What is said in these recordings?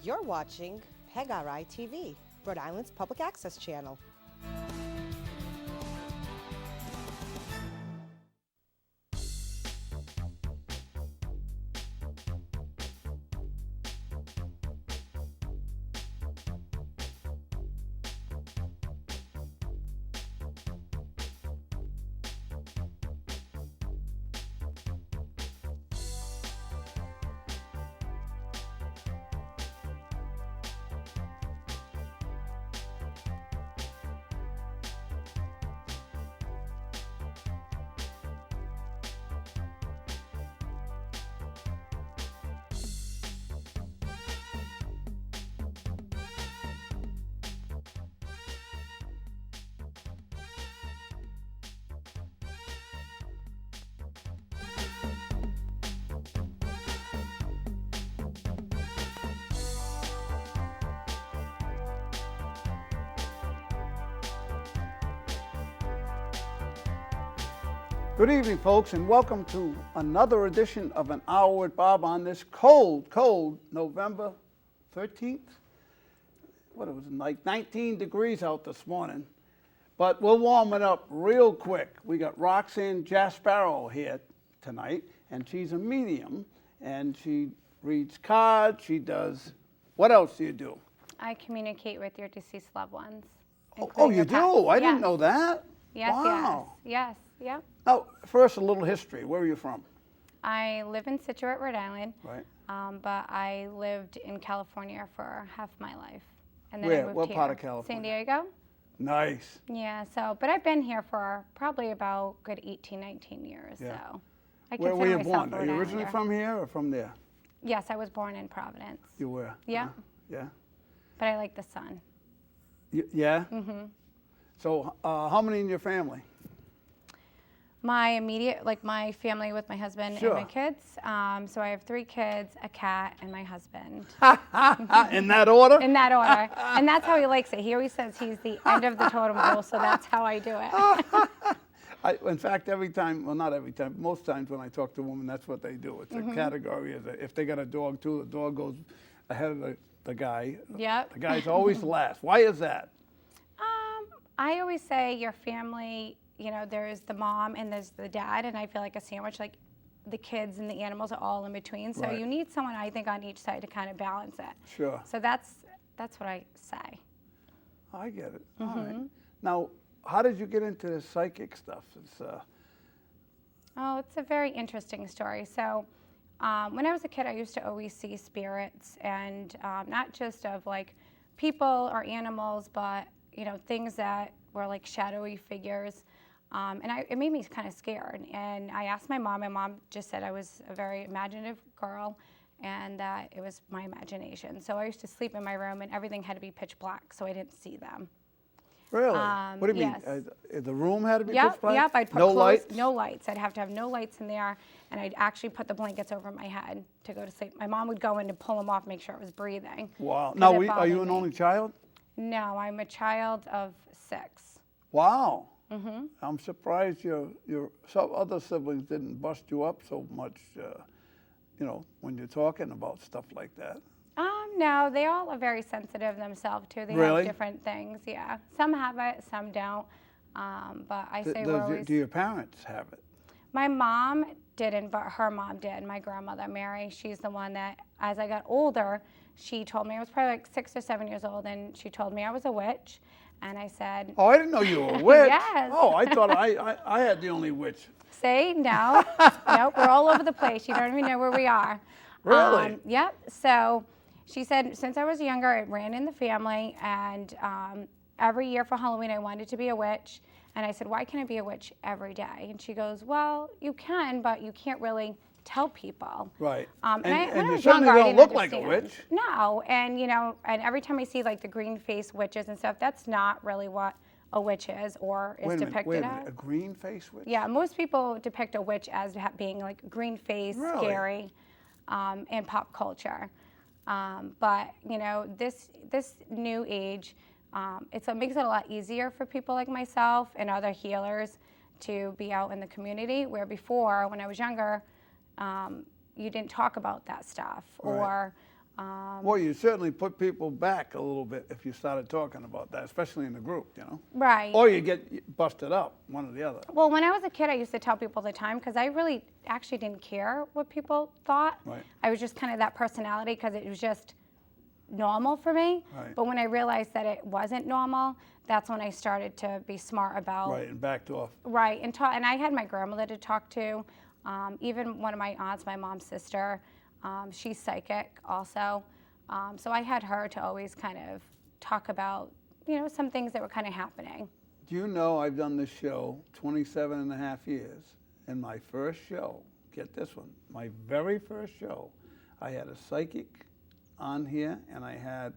You're watching WPRI-TV, Rhode Island's public access channel. Good evening, folks, and welcome to another edition of An Hour with Bob on this cold November 13th. What, it was like 19 degrees out this morning, but we'll warm it up real quick. We got Roxanne Jasparro here tonight, and she's a medium, and she reads cards, she does, what else do you do? I communicate with your deceased loved ones. Oh, you do? I didn't know that. Yes, wow. yes, yep. Now, first, a little history. Where are you from? I live in Situate, Rhode Island. Right. But I lived in California for half my life. And then Where? I moved What here. part of California? San Diego. Nice. Yeah, but I've been here for probably about good 18, 19 years, Yeah. so I Where consider were you myself born? a Are Rhode you originally Islander. from here or from there? Yes, I was born in Providence. You were? Yeah. Yeah? But I like the sun. Yeah? Mm-hmm. So how many in your family? My immediate, like my family with my husband Sure. and my kids. So I have 3 kids, a cat, and my husband. In that order? In that order. And that's how he likes it. He always says he's the end of the totem pole, so that's how I do it. In fact, every time, well, not every time, most times when I talk to a woman, that's what they do. It's a category. If they got a dog, too, the dog goes ahead of the guy. Yep. The guy's always last. Why is that? I always say your family, you know, there's the mom and there's the dad, and I feel like a sandwich, like the kids and the animals are all in between. So Right. you need someone, I think, on each side to kind of balance it. Sure. So that's what I say. I get it. All right. Now, how did you get into the psychic stuff? Oh, it's a very interesting story. So when I was a kid, I used to always see spirits, and not just of like people or animals, but you know, things that were like shadowy figures. It made me kind of scared. And I asked my mom. My mom just said I was a very imaginative girl and that it was my imagination. So I used to sleep in my room and everything had to be pitch black so I didn't see them. Really? What do you mean? Yes. The room had to be pitch black? Yep, I'd put no clothes, lights? no lights. I'd have to have no lights in there, and I'd actually put the blankets over my head to go to sleep. My mom would go in to pull them off, make sure I was breathing. Wow. 'Cause Now, it are you bothered an me. only child? No, I'm a child of 6. Wow. I'm surprised your some other siblings didn't bust you up so much, you know, when you're talking about stuff like that. No, they all are very sensitive themselves too. They Really? have different things, yeah. Some have it, some don't. But I say we're always... Do your parents have it? My mom didn't, but her mom did. My grandmother, Mary, she's the one that, as I got older, she told me, I was probably like 6 or 7 years old, and she told me I was a witch. And I said... Oh, I didn't know you were a witch. Yes. Oh, I thought I had the only witch. See, no, nope, we're all over the place. You don't even know where we are. Really? Yep. So she said, since I was younger, it ran in the family, and every year for Halloween, I wanted to be a witch. And I said, why can't I be a witch every day? And she goes, well, you can, but you can't really tell people. Right. And and when I you was certainly younger, I don't didn't look like a understand. witch. No, and you know, and every time I see like the green face witches and stuff, that's not really what a witch is or is depicted Wait a minute, as. a green face witch? Yeah, most people depict a witch as being like green face, Really? scary, in pop culture. But you know, this new age, it makes it a lot easier for people like myself and other healers to be out in the community. Where before, when I was younger, you didn't talk about that stuff, Right. or Well, you certainly put people back a little bit if you started talking about that, especially in the group, you know? Right. Or you get busted up, one or the other. Well, when I was a kid, I used to tell people all the time because I really actually didn't care what people thought. Right. I was just kind of that personality because it was just normal for me. Right. But when I realized that it wasn't normal, that's when I started to be smart about. Right, and backed off. Right, and I had my grandmother to talk to, even one of my aunts, my mom's sister, she's psychic also. So I had her to always kind of talk about, you know, some things that were kind of happening. Do you know I've done this show 27 and a half years, and my first show, get this one, my very first show, I had a psychic on here, and I had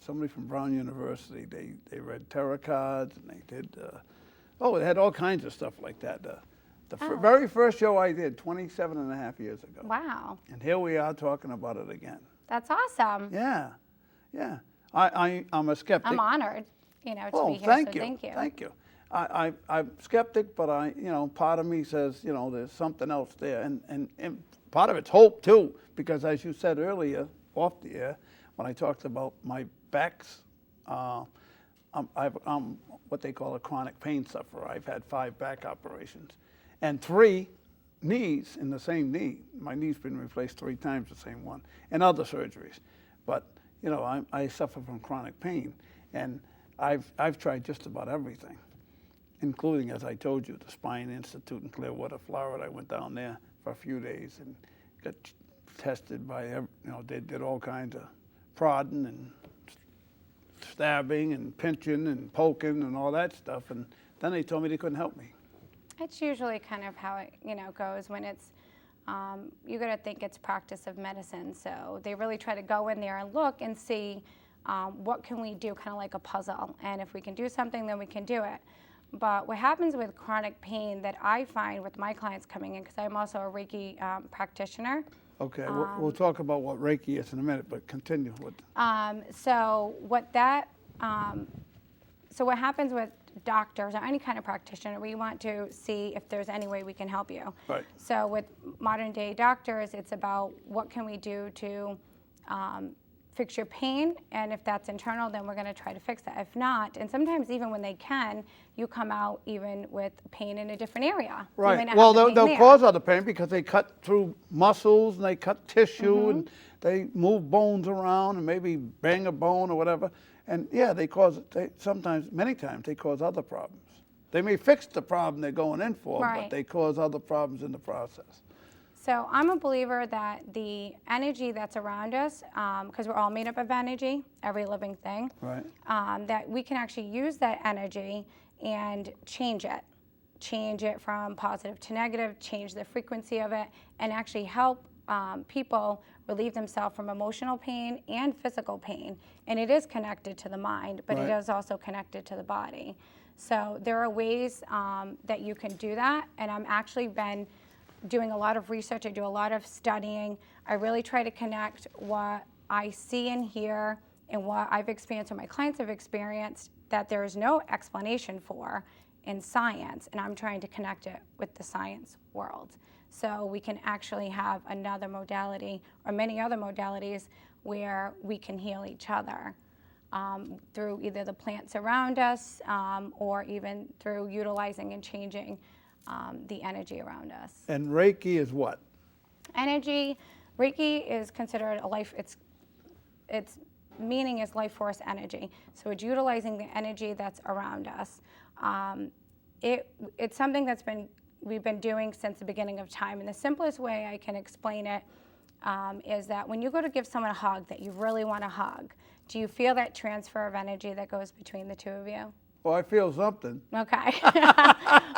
somebody from Brown University. They read tarot cards, and they did, it had all kinds of stuff like that. The very first show I did 27 and a half years ago. Wow. And here we are talking about it again. That's awesome. Yeah, yeah. I'm a skeptic. I'm honored, you know, to Oh, be here, thank so you. thank you. Thank you. I'm skeptic, but part of me says, you know, there's something else there. And part of it's hope, too, because as you said earlier, off the air, when I talked about my backs, I'm what they call a chronic pain sufferer. I've had 5 back operations and 3 knees in the same knee. My knee's been replaced 3 times, the same one, and other surgeries. But, you know, I suffer from chronic pain, and I've tried just about everything, including, as I told you, the Spine Institute in Clearwater, Florida. I went down there for a few days and got tested by, they did all kinds of prodding and stabbing and pinching and poking and all that stuff. And then they told me they couldn't help me. It's usually kind of how it, you know, goes when it's, you got to think it's practice of medicine. So they really try to go in there and look and see what can we do, kind of like a puzzle. And if we can do something, then we can do it. But what happens with chronic pain that I find with my clients coming in, because I'm also a Reiki practitioner. Okay, we'll talk about what Reiki is in a minute, but continue with. So what happens with doctors or any kind of practitioner, we want to see if there's any way we can help you. Right. So with modern day doctors, it's about what can we do to fix your pain, and if that's internal, then we're going to try to fix that. If not, and sometimes even when they can, you come out even with pain in a different area. Right. Well, they'll cause other pain because they cut through muscles and they cut tissue and they move bones around and maybe bang a bone or whatever. And yeah, many times they cause other problems. They may fix the problem they're going in for, Right. but they cause other problems in the process. So I'm a believer that the energy that's around us, because we're all made up of energy, every living thing, Right. that we can actually use that energy and change it from positive to negative, change the frequency of it, and actually help people relieve themselves from emotional pain and physical pain. And it is connected to the mind, but Right. it is also connected to the body. So there are ways that you can do that, and I'm actually been doing a lot of research. I do a lot of studying. I really try to connect what I see and hear and what I've experienced or my clients have experienced that there is no explanation for in science, and I'm trying to connect it with the science world. So we can actually have another modality or many other modalities where we can heal each other through either the plants around us or even through utilizing and changing the energy around us. And Reiki is what? Reiki is considered a life, its meaning is life force energy. So it's utilizing the energy that's around us. It's something we've been doing since the beginning of time. And the simplest way I can explain it is that when you go to give someone a hug that you really want to hug, do you feel that transfer of energy that goes between the two of you? Well, I feel something. Okay.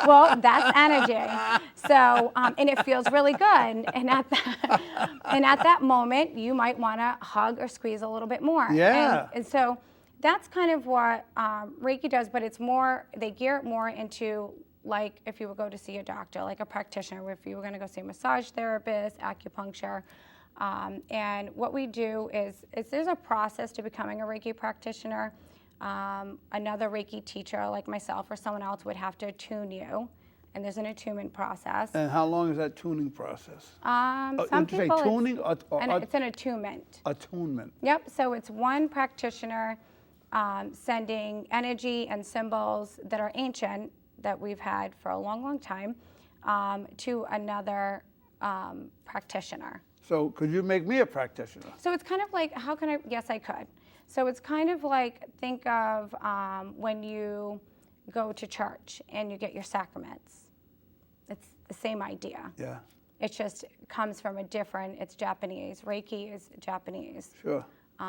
Well, that's energy. So, and it feels really good. And at that moment, you might want to hug or squeeze a little bit more. Yeah. And so that's kind of what Reiki does, but it's more, they gear it more into like if you would go to see a doctor, like a practitioner, if you were going to go see a massage therapist, acupuncture. And what we do is there's a process to becoming a Reiki practitioner. Another Reiki teacher like myself or someone else would have to attune you and there's an attunement process. And how long is that tuning process? Some Did you say people, tuning it's an attunement. attunement? Yep, so it's one practitioner sending energy and symbols that are ancient, that we've had for a long, long time, to another practitioner. So could you make me a practitioner? So it's kind of like, yes, I could. So it's kind of like, think of when you go to church and you get your sacraments. It's the same idea. Yeah. It just comes from it's Japanese. Reiki is Japanese. Sure.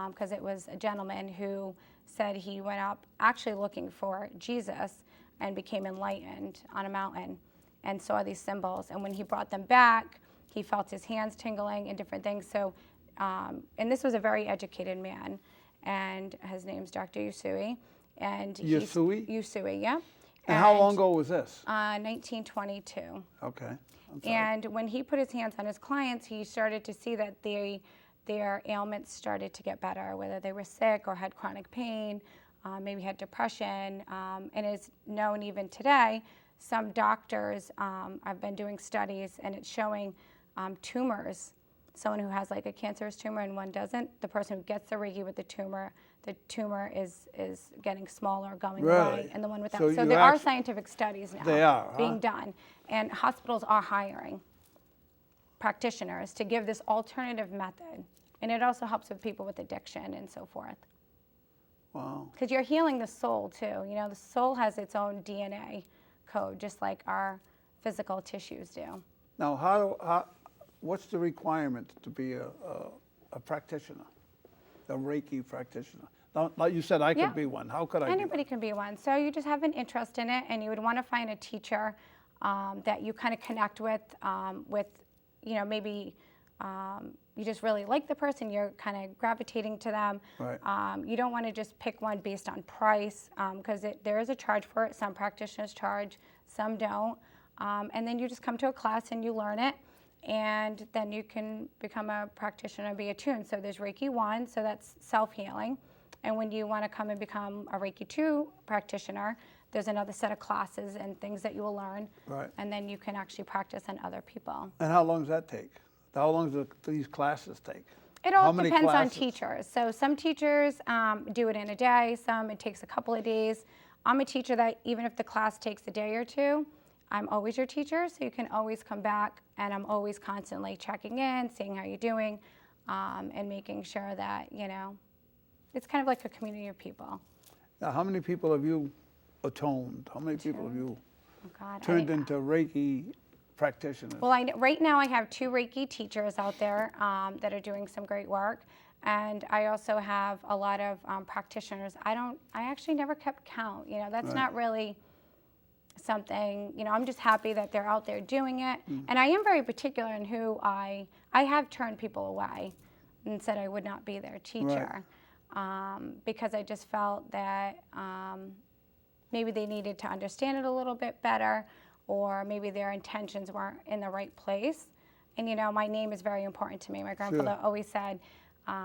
Because it was a gentleman who said he went up actually looking for Jesus and became enlightened on a mountain and saw these symbols. And when he brought them back, he felt his hands tingling and different things. So, and this was a very educated man, and his name's Dr. Usui. And Usui, yeah. And how long ago was this? 1922. Okay. And when he put his hands on his clients, he started to see that their ailments started to get better, whether they were sick or had chronic pain, maybe had depression. And it's known even today, some doctors have been doing studies, and it's showing tumors. Someone who has like a cancerous tumor and one doesn't, the person who gets the Reiki with the tumor is getting smaller, going away, and the one without. So there are scientific studies now being done, and hospitals are hiring practitioners to give this alternative method, and it also helps with people with addiction and so forth. Wow. Because you're healing the soul too. You know, the soul has its own DNA code, just like our physical tissues do. Now, what's the requirement to be a practitioner, a Reiki practitioner? Now, like you said, I could be one. How could I? Anybody can be one. So you just have an interest in it, and you would want to find a teacher that you kind of connect with, maybe you just really like the person, you're kind of gravitating to them. Right. You don't want to just pick one based on price, because there is a charge for it. Some practitioners charge, some don't. And then you just come to a class and you learn it, and then you can become a practitioner and be attuned. So there's Reiki 1, so that's self-healing. And when you want to come and become a Reiki 2 practitioner, there's another set of classes and things that you will learn. Right. And then you can actually practice on other people. And how long does that take? How long do these classes take? It all depends on teachers. So some teachers do it in a day, some it takes a couple of days. I'm a teacher that even if the class takes a day or two, I'm always your teacher, so you can always come back, and I'm always constantly checking in, seeing how you're doing, and making sure that, it's kind of like a community of people. Now, how many people have you attuned? How many people have you turned into Reiki practitioners? Well, right now I have 2 Reiki teachers out there that are doing some great work, and I also have a lot of practitioners. I actually never kept count. That's not really something. I'm just happy that they're out there doing it, and I am very particular in who I have turned people away and said I would not be their teacher, because I just felt that maybe they needed to understand it a little bit better, or maybe their intentions weren't in the right place. And my name is very important to me. My grandfather always said,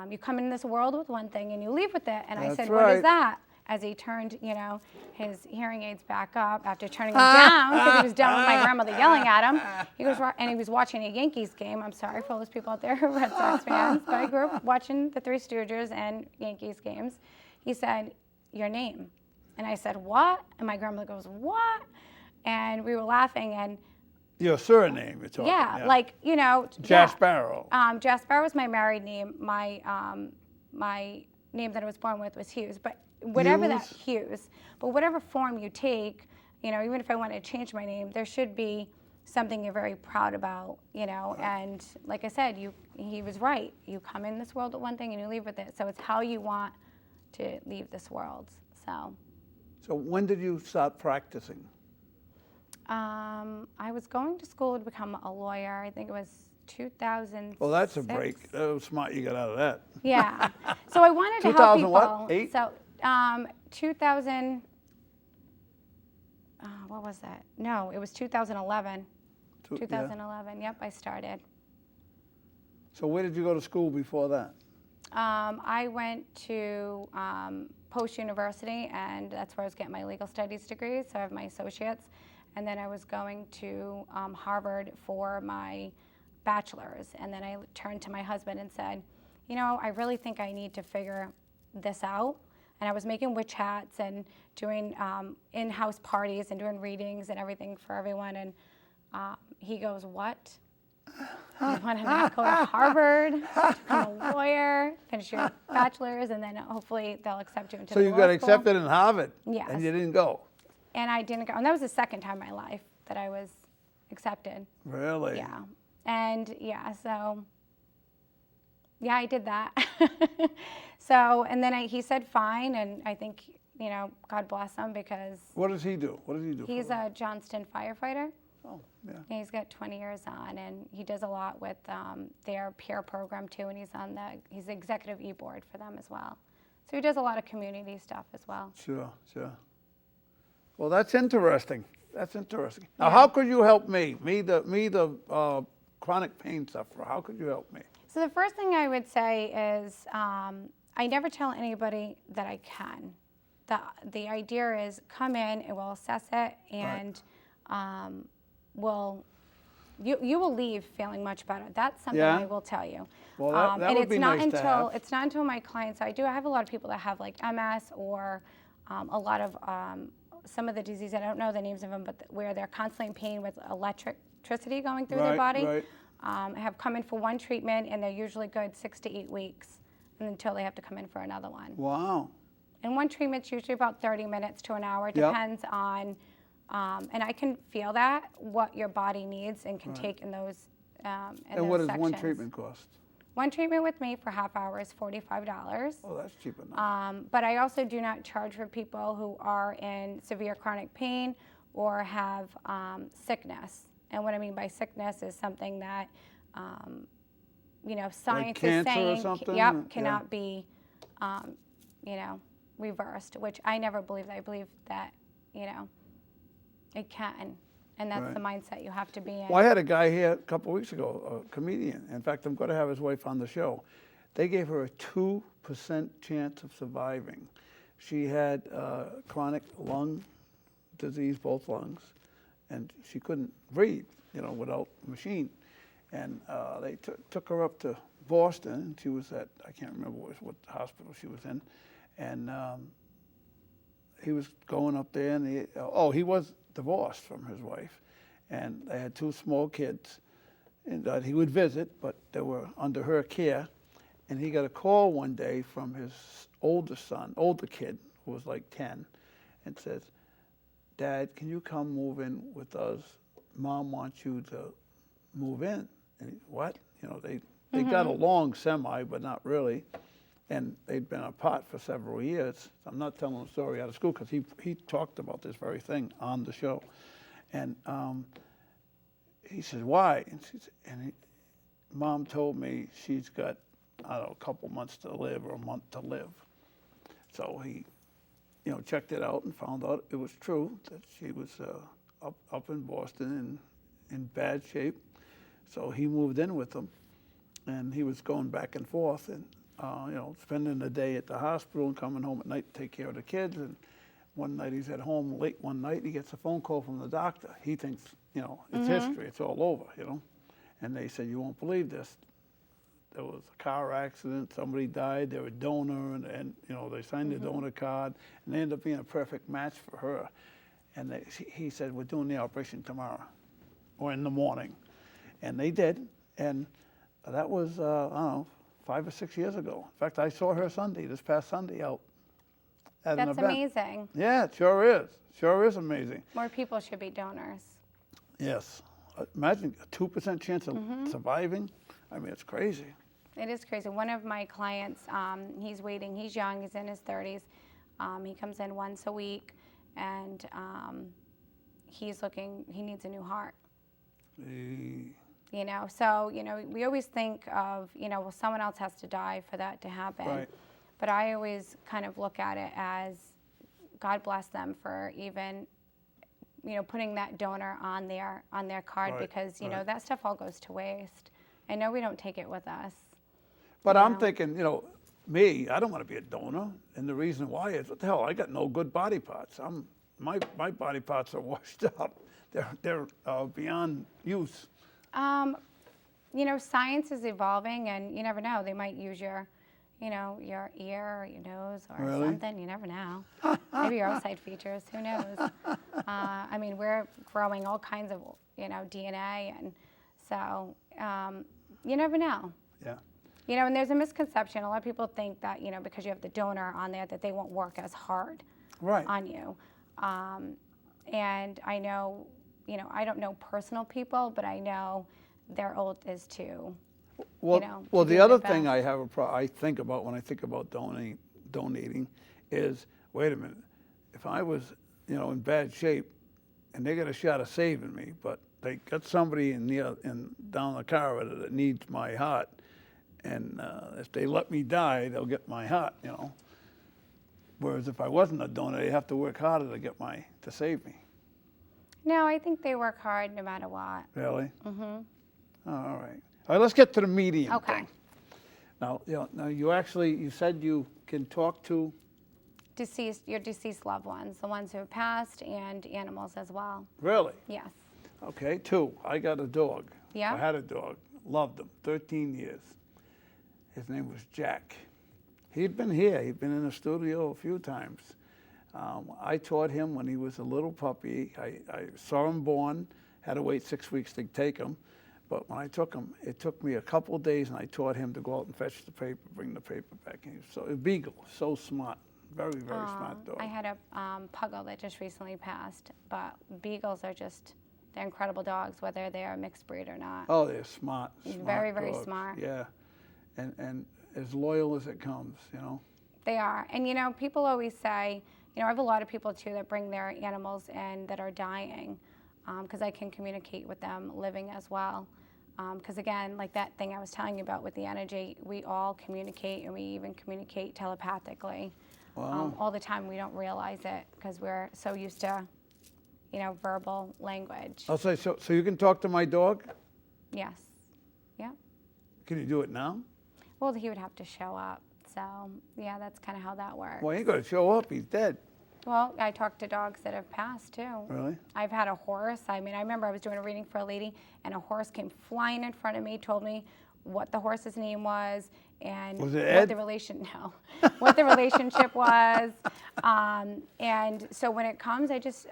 you come in this world with one thing and you leave with it. And I said, what is that? As he turned, his hearing aids back up after turning them down, because he was done with my grandmother yelling at him. He goes, and he was watching a Yankees game. I'm sorry for all those people out there who are Red Sox fans, but I grew up watching the Three Stooges and Yankees games. He said, your name. And I said, what? And my grandmother goes, what? And we were laughing, and your surname, you're talking. Yeah, Jasparro. Jasparro was my married name. My my name that I was born with was Hughes, but whatever Hughes. But whatever form you take, even if I wanted to change my name, there should be something you're very proud about, And like I said, he was right. You come in this world with one thing and you leave with it. So it's how you want to leave this world. So when did you start practicing? I was going to school to become a lawyer. I think it was 2006. Well, that's a break. That was smart you got out of that. Yeah. So I wanted to help people. 2000 what? 8? So 2000, what was that? No, it was 2011. 2011, yep, I started. So where did you go to school before that? I went to post-university, and that's where I was getting my legal studies degree, so I have my associates. and then I was going to Harvard for my bachelor's. And then I turned to my husband and said, you know, I really think I need to figure this out. And I was making witch hats and doing in-house parties and doing readings and everything for everyone. And he goes, what? You want to not go to Harvard, become a lawyer, finish your bachelor's, and then hopefully they'll accept you into So the you law got school. accepted in Harvard? Yes. And you didn't go? And I didn't go. And that was the second time in my life that I was accepted. Really? Yeah. And yeah, so yeah, I did that. So, and then he said fine, and I think, you know, God bless him, because What does he do? What does he do? he's a Johnston firefighter. Oh, yeah. And he's got 20 years on, and he does a lot with their peer program too, and he's the executive e-board for them as well. So he does a lot of community stuff as well. Sure, sure. Well, that's interesting. That's interesting. Now, how could you help me? Me, the chronic pain sufferer. How could you help me? So the first thing I would say is I never tell anybody that I can. The idea is come in and we'll assess it, and you will leave feeling much better. That's something I will tell you. Well, that would be nice to have. It's not until my clients. I have a lot of people that have like MS or a lot of some of the diseases. I don't know the names of them, but where they're constantly in pain with electricity going through their body. Right. Have come in for one treatment, and they're usually good 6 to 8 weeks until they have to come in for another one. Wow. And one treatment's usually about 30 minutes to an hour. It depends on, and I can feel that, what your body needs and can take in those And what does one treatment cost? One treatment with me for half hour is $45. Oh, that's cheap enough. But I also do not charge for people who are in severe chronic pain or have sickness. And what I mean by sickness is something that, you know, science is saying, cannot be, you know, reversed, which I never believed. I believe that, you know, it can. And that's the mindset you have to be in. Well, I had a guy here a couple of weeks ago, a comedian. In fact, I'm going to have his wife on the show. They gave her a 2% chance of surviving. She had chronic lung disease, both lungs, and she couldn't breathe, you know, without a machine. And they took her up to Boston, and she was at, I can't remember what hospital she was in. And he was going up there, and he was divorced from his wife, and they had 2 small kids, and he would visit, but they were under her care. And he got a call one day from his older kid, who was like 10, and says, "Dad, can you come move in with us? Mom wants you to move in." And what? You know, they got along semi, but not really. And they'd been apart for several years. I'm not telling the story out of school because he talked about this very thing on the show. And he says, "Why?" And Mom told me she's got, I don't know, a couple months to live or a month to live. So he, you know, checked it out and found out it was true, that she was up in Boston in bad shape. So he moved in with them, and he was going back and forth and, you know, spending the day at the hospital and coming home at night to take care of the kids. And one night he's at home late one night, he gets a phone call from the doctor. He thinks, you know, it's history, it's all over, you know. And they said, "You won't believe this. There was a car accident, somebody died, they were a donor, and you know, they signed the donor card, and they ended up being a perfect match for her." And he said, "We're doing the operation tomorrow, or in the morning." And they did, and that was, I don't know, 5 or 6 years ago. In fact, I saw her this past Sunday out at an event. That's amazing. Yeah, it sure is. Sure is amazing. More people should be donors. Yes. Imagine a 2% chance of surviving. I mean, it's crazy. It is crazy. One of my clients, he's waiting. He's young. He's in his 30s. He comes in once a week, and he needs a new heart. You know, so, you know, we always think of, you know, well, someone else has to die for that to happen. Right. But I always kind of look at it as God bless them for even, you know, putting that donor on their card, because, you know, that stuff all goes to waste. I know we don't take it with us. But I'm thinking, you know, me, I don't want to be a donor. And the reason why is, what the hell, I got no good body parts. I'm my body parts are washed up. They're beyond use. You know, science is evolving, and you never know. They might use your ear or your nose or Really? something. You never know. Maybe your oocyte features. Who knows? I mean, we're growing all kinds of, DNA, and so you never know. Yeah. You know, and there's a misconception. A lot of people think that, because you have the donor on there, that they won't work as hard Right. on you. And I know, I don't know personal people, but I know their oath is to, Well, to the do other their thing best. I think about when I think about donating is, wait a minute, if I was, in bad shape, and they got a shot of saving me, but they got somebody down the corridor that needs my heart, and if they let me die, they'll get my heart, Whereas if I wasn't a donor, they'd have to work harder to save me. No, I think they work hard no matter what. Really? Mm-hmm. Oh, all right. All right, let's get to the medium Okay. thing. Now, you said you can talk to. Your deceased loved ones, the ones who have passed, and animals as well. Really? Yes. Okay, 2. I got a dog. Yeah? I had a dog. Loved him. 13 years. His name was Jack. He'd been here. He'd been in the studio a few times. I taught him when he was a little puppy. I saw him born, had to wait 6 weeks to take him. But when I took him, it took me a couple of days, and I taught him to go out and fetch the paper, bring the paper back. And a beagle, so smart, very, very smart dog. I had a puggle that just recently passed, but beagles are they're incredible dogs, whether they're a mixed breed or not. Oh, they're smart. Very, very dogs. smart. Yeah, and as loyal as it comes, They are. And, people always say, I have a lot of people, too, that bring their animals in that are dying because I can communicate with them living as well. Because, again, like that thing I was telling you about with the energy, we all communicate, and we even communicate telepathically. Wow. All the time. We don't realize it because we're so used to, verbal language. I'll say, so you can talk to my dog? Yes. Yeah. Can you do it now? Well, he would have to show up. So, yeah, that's kind of how that works. Well, he ain't gonna show up. He's dead. Well, I talk to dogs that have passed, too. Really? I've had a horse. I remember I was doing a reading for a lady, and a horse came flying in front of me, told me what the horse's name was, and Was it what Ed? what the relationship was. And so when it comes, I just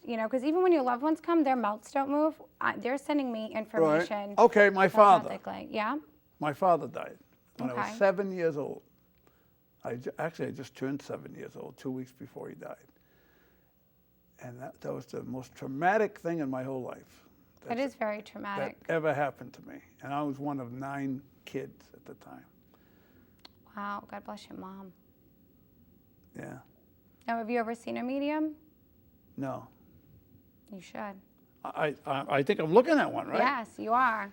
because even when your loved ones come, their mouths don't move. They're sending me information. Right. Okay, my father. telepathically. Yeah. My father died when I Okay. was 7 years old. I just turned 7 years old, 2 weeks before he died. And that was the most traumatic thing in my whole life. It is very That traumatic. ever happened to me. And I was one of 9 kids at the time. Wow. God bless your mom. Yeah. Now, have you ever seen a medium? No. You should. I think I'm looking at one, right? Yes, you are.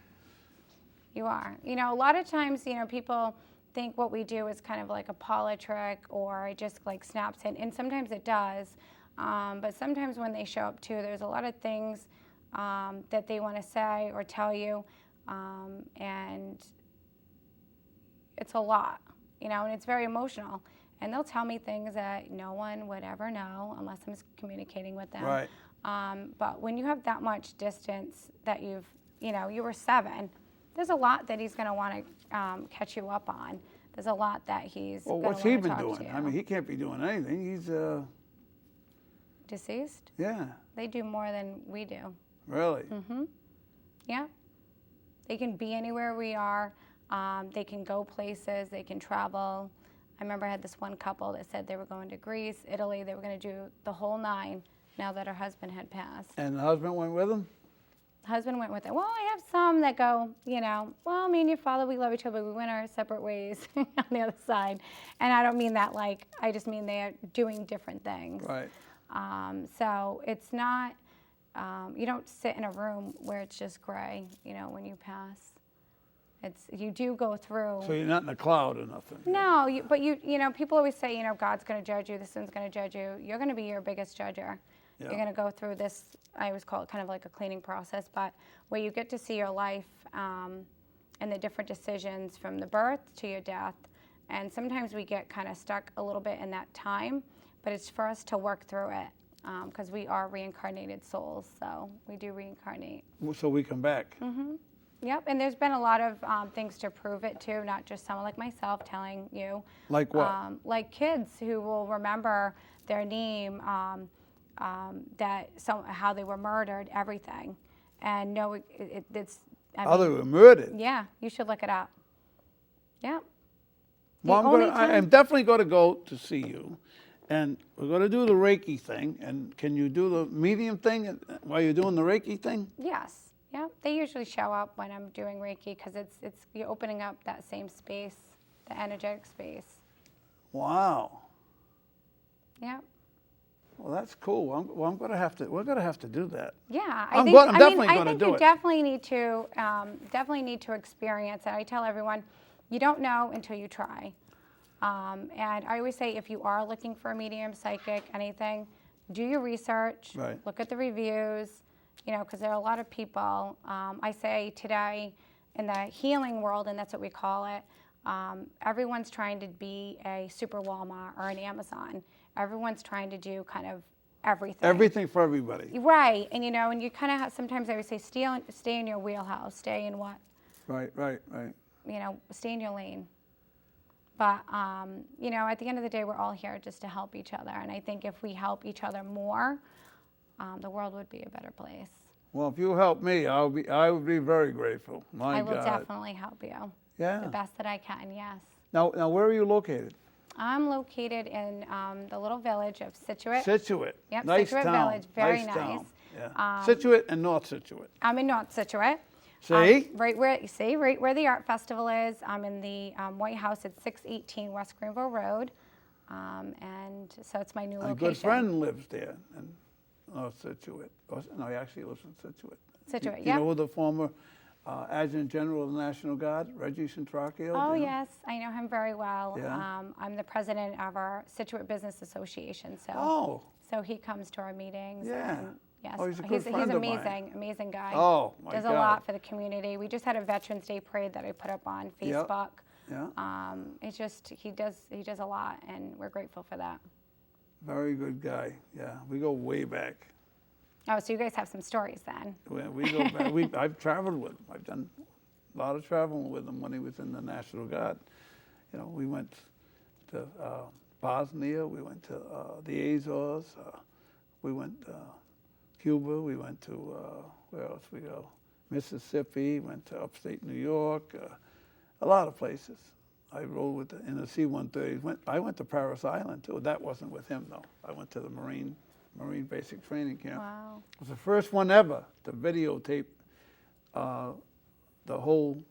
You are. A lot of times, people think what we do is kind of like a parlor trick or it just like snaps in, and sometimes it does. But sometimes when they show up too, there's a lot of things that they want to say or tell you, and it's a lot, and it's very emotional. And they'll tell me things that no one would ever know unless I'm communicating with them. Right. But when you have that much distance that you were 7, there's a lot that he's going to want to catch you up on. There's a lot that he's Well, going to what's he want to been talk doing? to I you. mean, he can't be doing anything. He's, Deceased? yeah, They do more than we do. really. Yeah. They can be anywhere we are. They can go places. They can travel. I remember I had this one couple that said they were going to Greece, Italy. They were going to do the whole 9 now that her husband had passed. And the husband went with him? The husband went with it. Well, I have some that go, well, me and your father, we love each other, but we went our separate ways on the other side. And I don't mean that I just mean they are doing different things. Right. So it's not, you don't sit in a room where it's just gray, when you pass. You do go through. So you're not in a cloud or nothing? No, but people always say, God's going to judge you, this one's going to judge you. You're going to be your biggest judger. Yeah. You're going to go through this, I always call it kind of like a cleaning process, but where you get to see your life and the different decisions from the birth to your death. And sometimes we get kind of stuck a little bit in that time, but it's for us to work through it. because we are reincarnated souls, so we do reincarnate. So we come back. Yep, and there's been a lot of things to prove it too, not just someone like myself telling you. Like what? Like kids who will remember their name, how they were murdered, everything, and know it's. I Oh, mean, they were murdered. yeah, you should look it up. Yep. Well, I'm definitely going to go to see you, and we're going to do the Reiki thing. And can you do the medium thing while you're doing the Reiki thing? Yes. Yeah, they usually show up when I'm doing Reiki because it's you're opening up that same space, the energetic space. Wow. Yeah. Well, that's cool. We're going to have to do that. Yeah, I'm definitely I gonna think do you it. definitely need to experience it. I tell everyone, you don't know until you try. And I always say, if you are looking for a medium, psychic, anything, do your research. Right. Look at the reviews. You know, because there are a lot of people. I say today, in the healing world, and that's what we call it. Everyone's trying to be a super Walmart or an Amazon. Everyone's trying to do kind of everything. Everything for everybody. Right, and you know, and you kind of have, sometimes I would say stay in your wheelhouse, stay in what, Right. you know, stay in your lane. But, you know, at the end of the day, we're all here just to help each other. And I think if we help each other more, the world would be a better place. Well, if you help me, I would be very grateful. My God. I will definitely help you. Yeah. The best that I can, yes. Now, where are you located? I'm located in the little village of Situate. Situate. Yep, Nice Situate town. Village, very nice. Town. Yeah. Situate and North Situate. I'm in North Situate. See? Right where the art festival is. I'm in the White House at 618 West Greenville Road. And so it's my new location. A good friend lives there in North Situate. No, he actually lives in Situate. Situate, You yeah. know the former Adjutant General of the National Guard, Ricci? Oh, yes, I know him very well. Yeah. I'm the president of our Situate Business Association, so so he comes to our meetings. Yeah. And yes, Oh, he's a good friend of mine. amazing guy. Oh, my Does God. a lot for the community. We just had a Veterans Day parade that I put up on Facebook. Yeah. It's just he does a lot, and we're grateful for that. Very good guy. Yeah, we go way back. Oh, so you guys have some stories then? We go back. I've traveled with him. I've done a lot of traveling with him when he was in the National Guard. You know, we went to Bosnia. We went to the Azores. We went to Cuba. We went to where else we go? Mississippi. Went to upstate New York. A lot of places. I rode in the C-130. I went to Paris Island too. That wasn't with him though. I went to the Marine Basic Training Camp. Wow. It was the first one ever to videotape the whole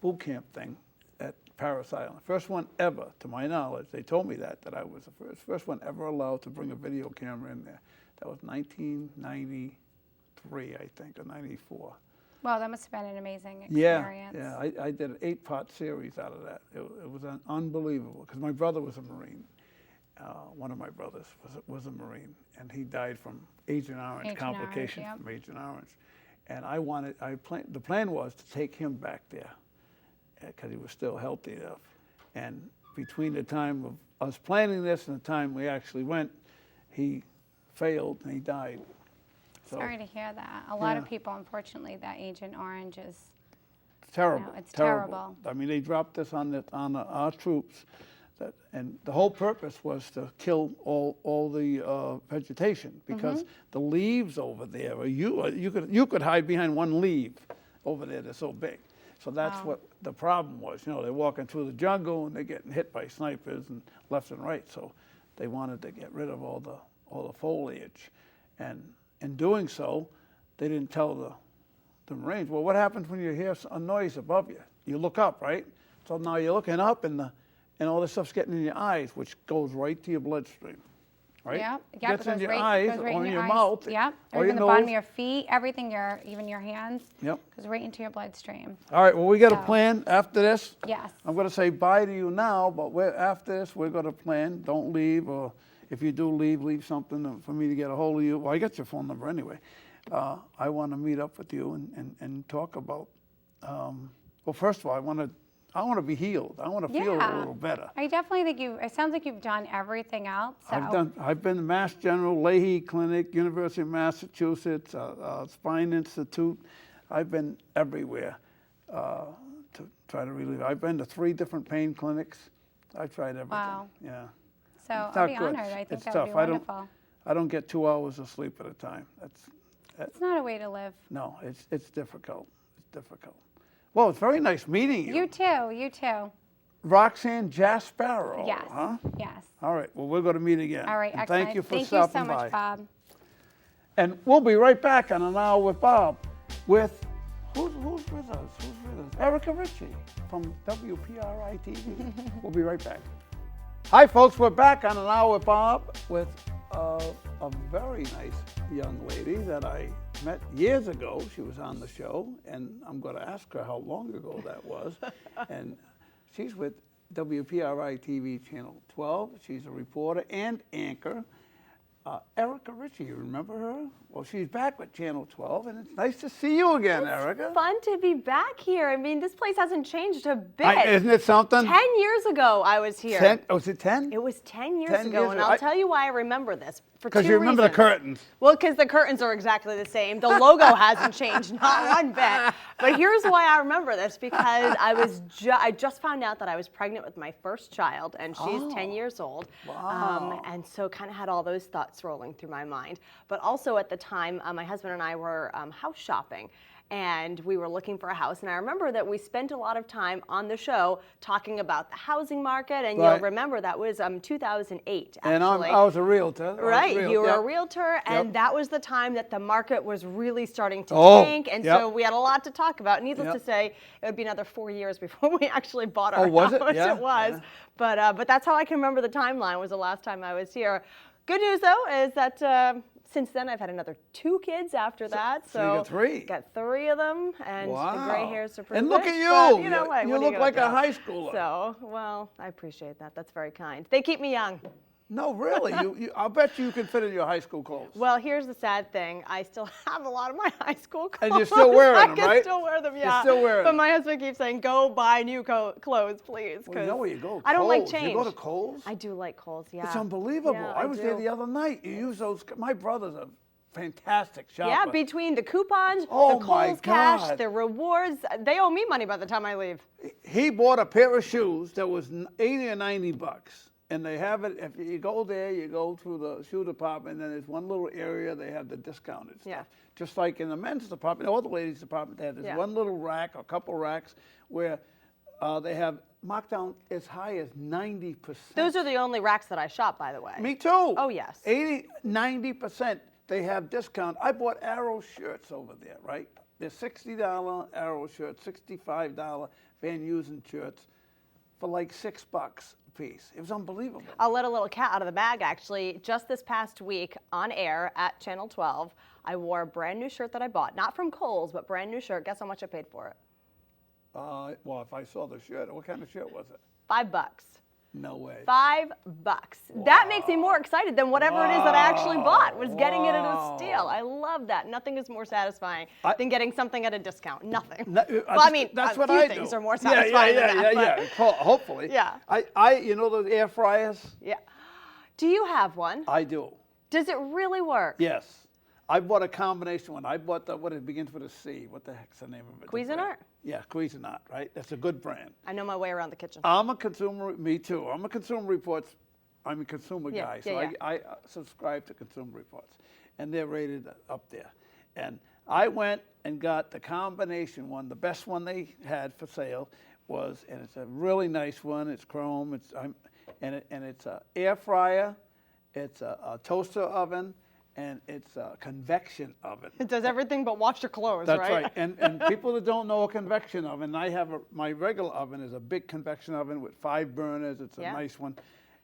boot camp thing at Paris Island. First one ever, to my knowledge. They told me that I was the first one ever allowed to bring a video camera in there. That was 1993, I think, or 94. Well, that must have been an amazing experience. Yeah. I did an 8-part series out of that. It was unbelievable because my brother was a Marine. One of my brothers was a Marine, and he died from Agent Orange, complications from Agent Orange. And the plan was to take him back there because he was still healthy enough. And between the time of us planning this and the time we actually went, he failed and he died. So, sorry to hear that. A lot of people, unfortunately, that Agent Orange is terrible. You know, it's terrible. I mean, they dropped this on our troops, and the whole purpose was to kill all the vegetation because the leaves over there, you could hide behind one leaf over there. They're so big. So that's what the problem was. You know, they're walking through the jungle and they're getting hit by snipers and left and right. So they wanted to get rid of all the foliage, and in doing so, they didn't tell the Marines, well, what happens when you hear a noise above you? You look up, right? So now you're looking up and all this stuff's getting in your eyes, which goes right to your bloodstream, right? Yep. Gets in your eyes or in your mouth. Yep. Or Or your even the bottom of nose. your feet, everything, even your hands. Yep. Goes right into your bloodstream. All right, well, we got a So- plan after this. Yes. I'm going to say bye to you now, but after this, we're going to plan. Don't leave, or if you do leave something for me to get a hold of you. Well, I got your phone number anyway. I want to meet up with you and talk about, well, first of all, I want to I want to be healed. I want to feel a little better. I definitely think it sounds like you've done everything else. So. I've been to Mass General, Leahy Clinic, University of Massachusetts, Spine Institute. I've been everywhere to try to relieve. I've been to 3 different pain clinics. I've tried everything. Wow. Yeah. So It's I'll not be good. honored. I think It's that tough. would be wonderful. I don't get 2 hours of sleep at a time. It's not a way to live. No, it's difficult. It's difficult. Well, it's very nice meeting you. You too. You too. Roxanne Jasparro. Yes. Huh? Yes. All right. Well, we're going to meet again. All right. And Excellent. thank you for Thank stopping you so by. much, Bob. And we'll be right back on An Hour with Bob with who's with us? Who's with us? Erica Ricci from WPRI-TV. We'll be right back. Hi, folks. We're back on An Hour with Bob with a very nice young lady that I met years ago. She was on the show, and I'm going to ask her how long ago that was. And she's with WPRI-TV Channel 12. She's a reporter and anchor. Erica Ricci, you remember her? Well, she's back with Channel 12, and it's nice to see you again, Erica. Fun to be back here. I mean, this place hasn't changed a bit. Isn't it something? 10 years ago, I was here. 10? Was it 10? It was 10 years 10 ago, years and ago. I'll tell you why I remember this. Because you remember the curtains. Well, because the curtains are exactly the same. The logo hasn't changed, not one bit. But here's why I remember this, because I just found out that I was pregnant with my first child, and she's 10 years old. Wow. And so kind of had all those thoughts rolling through my mind. But also at the time, my husband and I were house shopping. And we were looking for a house. And I remember that we spent a lot of time on the show talking about the housing market. And Right. you'll remember that was 2008, actually. And I was a realtor. Right, you were Yep. a realtor, and Yep. that was the time that the market was really starting to Oh, tank, and yep. so we had a lot to talk about. Needless Yep. to say, it would be another 4 years before we actually bought our was house. it? Yeah, It was, yeah. but that's how I can remember the timeline. Was the last time I was here. Good news though is that since then I've had another 2 kids after that. so you got 3. Got 3 of them, and the gray hairs to prove And look it, at you. but, you know what? You What are look gonna like a do? high schooler. So, well, I appreciate that. That's very kind. They keep me young. No, really. I'll bet you can fit in your high school clothes. Well, here's the sad thing. I still have a lot of my high school clothes. And you're still wearing them, I right? can still wear them, You're yeah. still wearing But them. my husband keeps saying, go buy new clothes, please. Well, you know where you go. I don't like Kohl's. change. You go to Kohl's? I do like Kohl's, yeah. It's unbelievable. Yeah, I was there do. the other night. You use those. My brother's a fantastic shopper. Yeah, between the coupons, Oh, the my Kohl's cash, God. the rewards, they owe me money by the time I leave. He bought a pair of shoes that was 80 or 90 bucks. And they have it, if you go there, you go through the shoe department, and then there's one little area, they have the discounted stuff. Yeah. Just like in the men's department, or the ladies' department, they have this Yeah. one little rack, a couple racks, where they have marked down as high as 90%. Those are the only racks that I shop, by the way. Me too. Oh, yes. 80, 90%, they have discount. I bought Arrow shirts over there, right? They're $60 Arrow shirts, $65 Van Heusen shirts for like $6 a piece. It was unbelievable. I'll let a little cat out of the bag, actually. Just this past week on air at Channel 12, I wore a brand new shirt that I bought. Not from Kohl's, but brand new shirt. Guess how much I paid for it? Well, if I saw the shirt, what kind of shirt was it? $5. No way. $5. That makes me more excited than whatever it is that I actually bought, was getting it at a steal. I love that. Nothing is more satisfying than getting something at a discount. Nothing. Well, I mean, that's a what few I things do. are more satisfying than that. Yeah. Hopefully. Yeah. You know those air fryers? Yeah. Do you have one? I do. Does it really work? Yes. I bought a combination one. I bought what it begins with a C. What the heck's the name of it? Cuisinart? Yeah, Cuisinart, right? That's a good brand. I know my way around the kitchen. I'm a consumer, me too. I'm a consumer reports, I'm a consumer Yeah, guy, yeah, so yeah. I subscribe to Consumer Reports, and they're rated up there. And I went and got the combination one, the best one they had for sale was, and it's a really nice one. It's chrome. It's a air fryer. It's a toaster oven. And it's a convection oven. It does everything but wash your clothes, That's right? right. And people that don't know a convection oven, I have my regular oven is a big convection oven with 5 burners. It's a Yeah. nice one.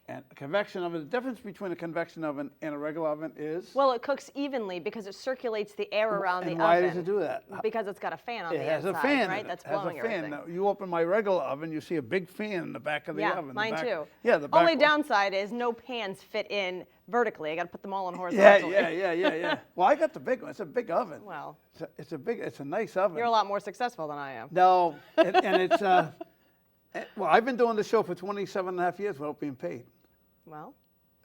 And a convection oven, the difference between a convection oven and a regular oven is? Well, it cooks evenly because it circulates the air around the and oven. why does it do that? Because it's got a fan on It the has inside, a fan. right? in it. That's It has blowing a fan. everything. Now, you open my regular oven, you see a big fan in the back of the oven. Mine too. Yeah, the back Only one. downside is no pans fit in vertically. I got to put them all in Yeah, horizontally. yeah. Well, I got the big one. It's a big oven. Well, It's a nice oven. you're a lot more successful than I am. No, and it's Well, I've been doing this show for 27 and a half years without being paid. Well,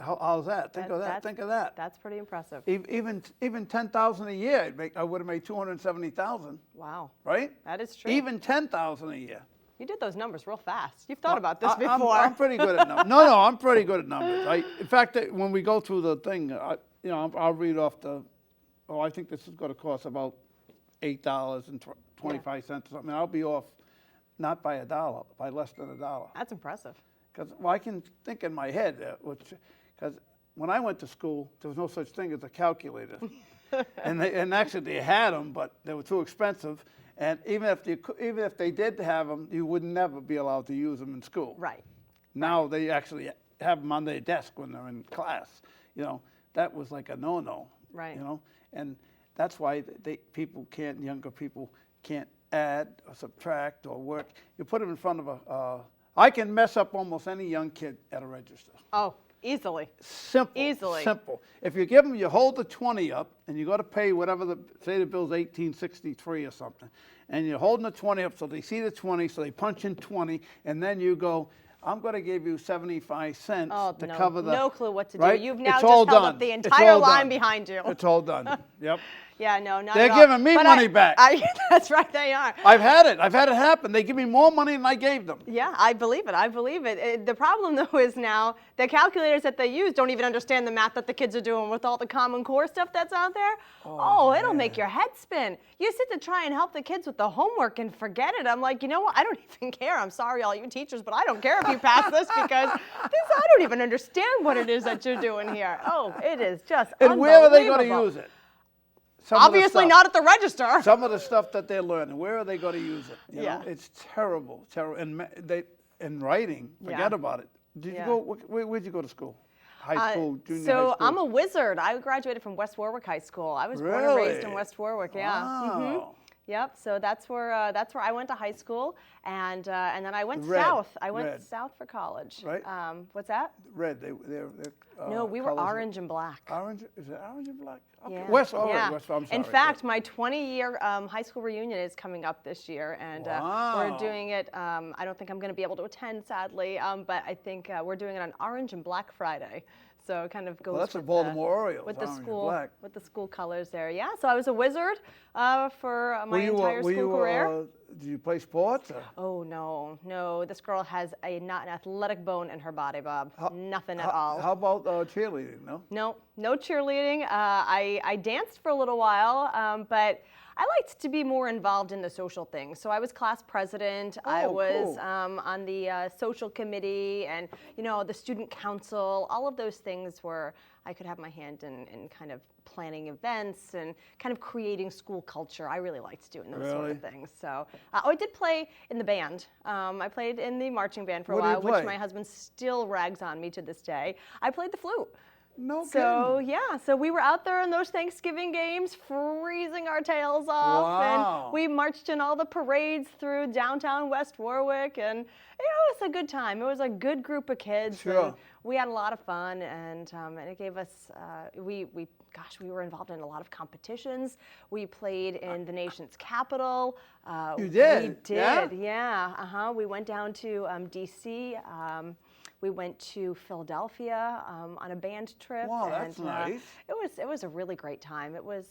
How's that? Think of that. Think of that. That's pretty impressive. Even $10,000 a year, I would have made $270,000. Wow. Right? That is true. Even $10,000 a year. You did those numbers real fast. You've thought about this before. I'm pretty good at numbers. No, I'm pretty good at numbers. In fact, when we go through the thing, I'll read off I think this is going to cost about $8.25 or something. I'll be off not by $1, by less than $1. That's impressive. Because I can think in my head, because when I went to school, there was no such thing as a calculator. and actually they had them, but they were too expensive. And even if they did have them, you would never be allowed to use them in school. Right. Now they actually have them on their desk when they're in class. That was like a no-no. Right. And that's why younger people can't add or subtract or work. You put them in front of I can mess up almost any young kid at a register. Oh, easily. Simple. Easily. Simple. If you hold the 20 up, and you got to pay whatever say the bill's $18.63 or something, and you're holding the 20 up so they see the 20, so they punch in 20, and then you go, I'm going to give you 75 cents to cover the. No clue what to do. Right? You've now It's just all held done. up the It's entire all line done. behind you. It's all done. Yep. Yeah, no, not They're at all. giving me money back. That's right, they are. I've had it happen. They give me more money than I gave them. Yeah, I believe it. The problem, though, is now the calculators that they use don't even understand the math that the kids are doing with all the Common Core stuff that's out there. It'll make your head spin. You sit to try and help the kids with the homework and forget it. I'm like, you know what? I don't even care. I'm sorry, all you teachers, but I don't care if you pass this because I don't even understand what it is that you're doing here. Oh, it is just And unbelievable. where are they going to use it? Obviously not at the register. Some of the stuff that they're learning, where are they going to use it? You know? It's terrible. And in writing, forget about it. Did you go? Where'd you go to school? High school, junior high school? So I'm a wizard. I graduated from West Warwick High School. I was born and raised in West Warwick. Yeah. Wow. Yep. So that's where I went to high school, and then I went south. I went south for college. Right. What's that? Red. No, we were orange and black. Orange? Is it orange and black? Okay. Yeah. West. All yeah. right. West. I'm sorry. In fact, my 20-year high school reunion is coming up this year, and we're doing it. I don't think I'm going to be able to attend, sadly, but I think we're doing it on Orange and Black Friday. So it kind of goes that's with a Baltimore Orioles, with the orange and school black. with the school colors there. Yeah, so I was a wizard for my entire school career. Did you play sports? Or? Oh no! This girl has not an athletic bone in her body, Bob. Nothing at all. How about cheerleading? No. No cheerleading. I danced for a little while, but I liked to be more involved in the social things. So I was class president. I was on the social committee and, the student council, all of those things where I could have my hand in kind of planning events and kind of creating school culture. I really liked doing those sort of things. So I did play in the band. I played in the marching band for a while, which my husband still rags on me to this day. I played the flute. No kidding. So we were out there in those Thanksgiving games, freezing our tails off, and we marched in all the parades through downtown West Warwick, and it was a good time. It was a good group of kids. Sure. And we had a lot of fun, and it gave us. We were involved in a lot of competitions. We played in the nation's capital. You did? We did. Yeah. We went down to D.C. We went to Philadelphia on a band trip. Wow, that's nice. It was a really great time. It was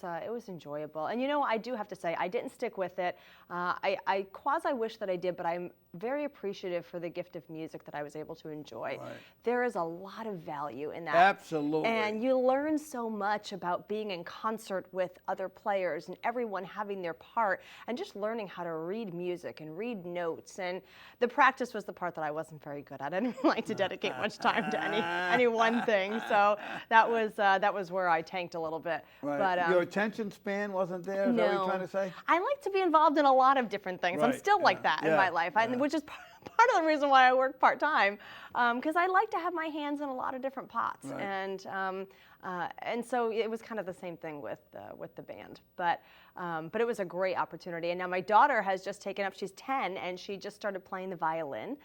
enjoyable. And I do have to say, I didn't stick with it. I quasi wish that I did, but I'm very appreciative for the gift of music that I was able to enjoy. Right. There is a lot of value in that. Absolutely. And you learn so much about being in concert with other players and everyone having their part and just learning how to read music and read notes. And the practice was the part that I wasn't very good at. I didn't like to dedicate much time to any one thing. So that was where I tanked a little bit. Right. But, your attention span wasn't there? Is no. that what you're trying to say? I like to be involved in a lot of different things. I'm still like that in my life, which is part of the reason why I work part-time, because I like to have my hands in a lot of different pots. Right. And And so it was kind of the same thing with the band. But it was a great opportunity. And now my daughter has just taken up, she's 10, and she just started playing the violin.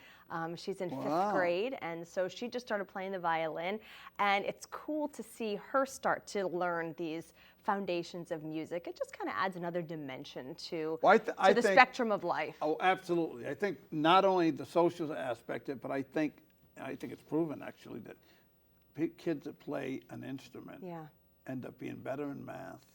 She's in 5th grade, and so she just started playing the violin. And it's cool to see her start to learn these foundations of music. It just kind of adds another dimension to the spectrum of life. Oh, absolutely. I think not only the social aspect of it, but I think it's proven actually that kids that play an instrument end up being better in math,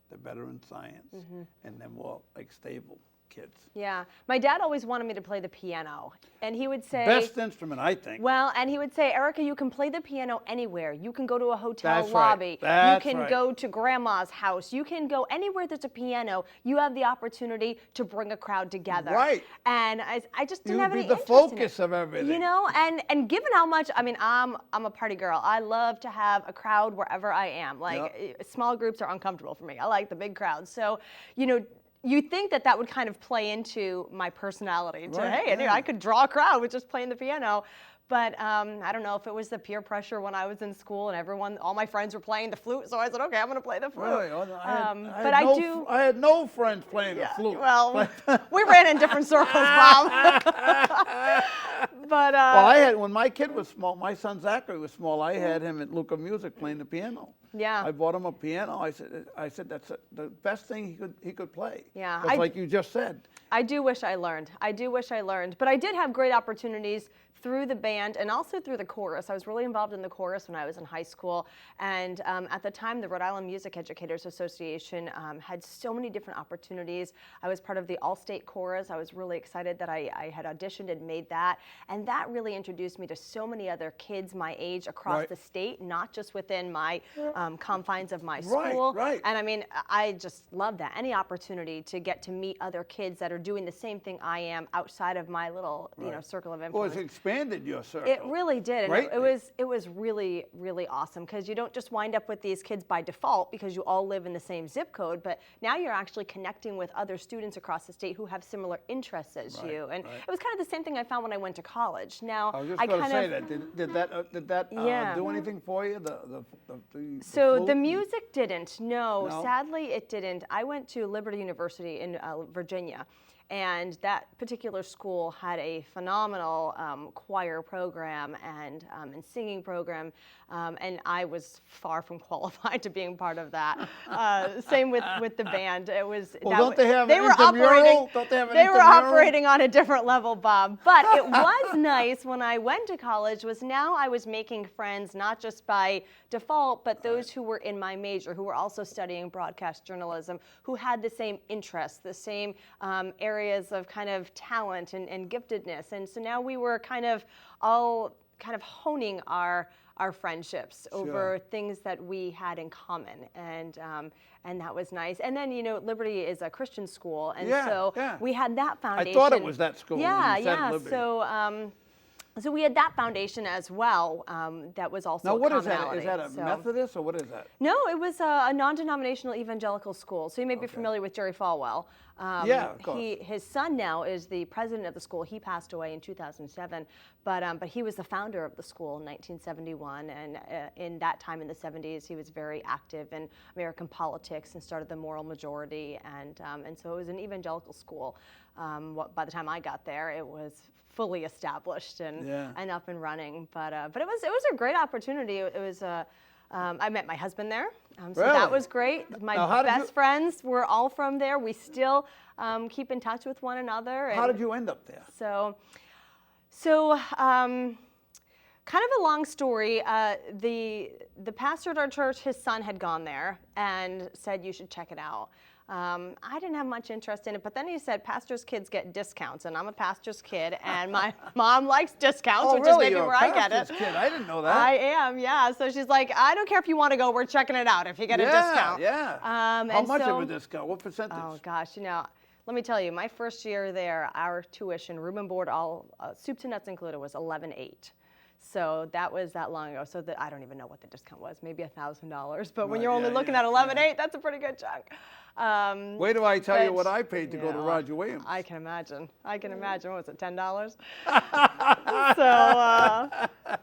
they're better in science, and they're more like stable kids. Yeah. My dad always wanted me to play the piano, and he would say... Best instrument, I think. Well, and he would say, Erica, you can play the piano anywhere. You can go to a hotel That's lobby. Right. That's you can go to grandma's house. You can go anywhere there's a piano. You have the opportunity to bring a crowd together. Right. And I just didn't have any You'd be the interest focus in it. of everything. You know, and given how much, I mean, I'm a party girl. I love to have a crowd wherever I am. Like, small groups are uncomfortable for me. I like the big crowds. So, you know, you think that would kind of play into my personality. I could draw a crowd with just playing the piano. But I don't know if it was the peer pressure when I was in school and all my friends were playing the flute. So I said, okay, I'm going to play the flute. Really? I had no friends playing the flute. Well, we ran in different circles, Bob. But when my kid was small, my son Zachary was small, I had him at Luca Music playing the piano. Yeah. I bought him a piano. I said that's the best thing he could play. Yeah. Like you just said. I do wish I learned. But I did have great opportunities through the band and also through the chorus. I was really involved in the chorus when I was in high school. And at the time, the Rhode Island Music Educators Association had so many different opportunities. I was part of the All-State Chorus. I was really excited that I had auditioned and made that. And that really introduced me to so many other kids my age across the state, not just within my confines of my school. Right. And I mean, I just love that. Any opportunity to get to meet other kids that are doing the same thing I am outside of my little circle of influence. Well, it's expanded your circle. It really did. And it was really, really awesome because you don't just wind up with these kids by default because you all live in the same zip code, but now you're actually connecting with other students across the state who have similar interests as you. And it was kind of the same thing I found when I went to college. Now, I was just going to say that. Did that do anything for you? So the music didn't. No, sadly it didn't. I went to Liberty University in Virginia. And that particular school had a phenomenal choir program and singing program, and I was far from qualified to being part of that. Same with the band. It was. Well, they were operating on a different level, Bob. But it was nice when I went to college. Now I was making friends not just by default, but those who were in my major, who were also studying broadcast journalism, who had the same interests, the same areas of kind of talent and giftedness. And so now we were kind of all kind of honing our friendships over things that we had in common. And that was nice. And then, Liberty is a Christian school. And we had that foundation. I thought it was that school. Yeah. So we had that foundation as well. That was also a commonality. Is that a Methodist or what is that? No, it was a non-denominational evangelical school. So you may be familiar with Jerry Falwell. Of course. His son now is the president of the school. He passed away in 2007, but he was the founder of the school in 1971. And in that time in the 70s, he was very active in American politics and started the Moral Majority. And so it was an evangelical school. By the time I got there, it was fully established and up and running. But it was a great opportunity. It was I met my husband there, so that was great. My best friends were all from there. We still keep in touch with one another. How did you end up there? So kind of a long story. The pastor at our church, his son had gone there and said, you should check it out. I didn't have much interest in it, but then he said pastors' kids get discounts, and I'm a pastor's kid, and my mom likes discounts, which is maybe where I get it. Kid. I didn't know that. I am, yeah. So she's like, I don't care if you want to go, we're checking it out if you get a discount. Yeah. How much of a discount? What percentage? Oh gosh, let me tell you, my first year there, our tuition, room and board, all soup to nuts included, was $11,800. So that was that long ago. So I don't even know what the discount was, maybe $1,000. But when you're only looking at $11,800, that's a pretty good chunk. Wait till I tell you what I paid to go to Roger Williams. I can imagine. What was it, $10?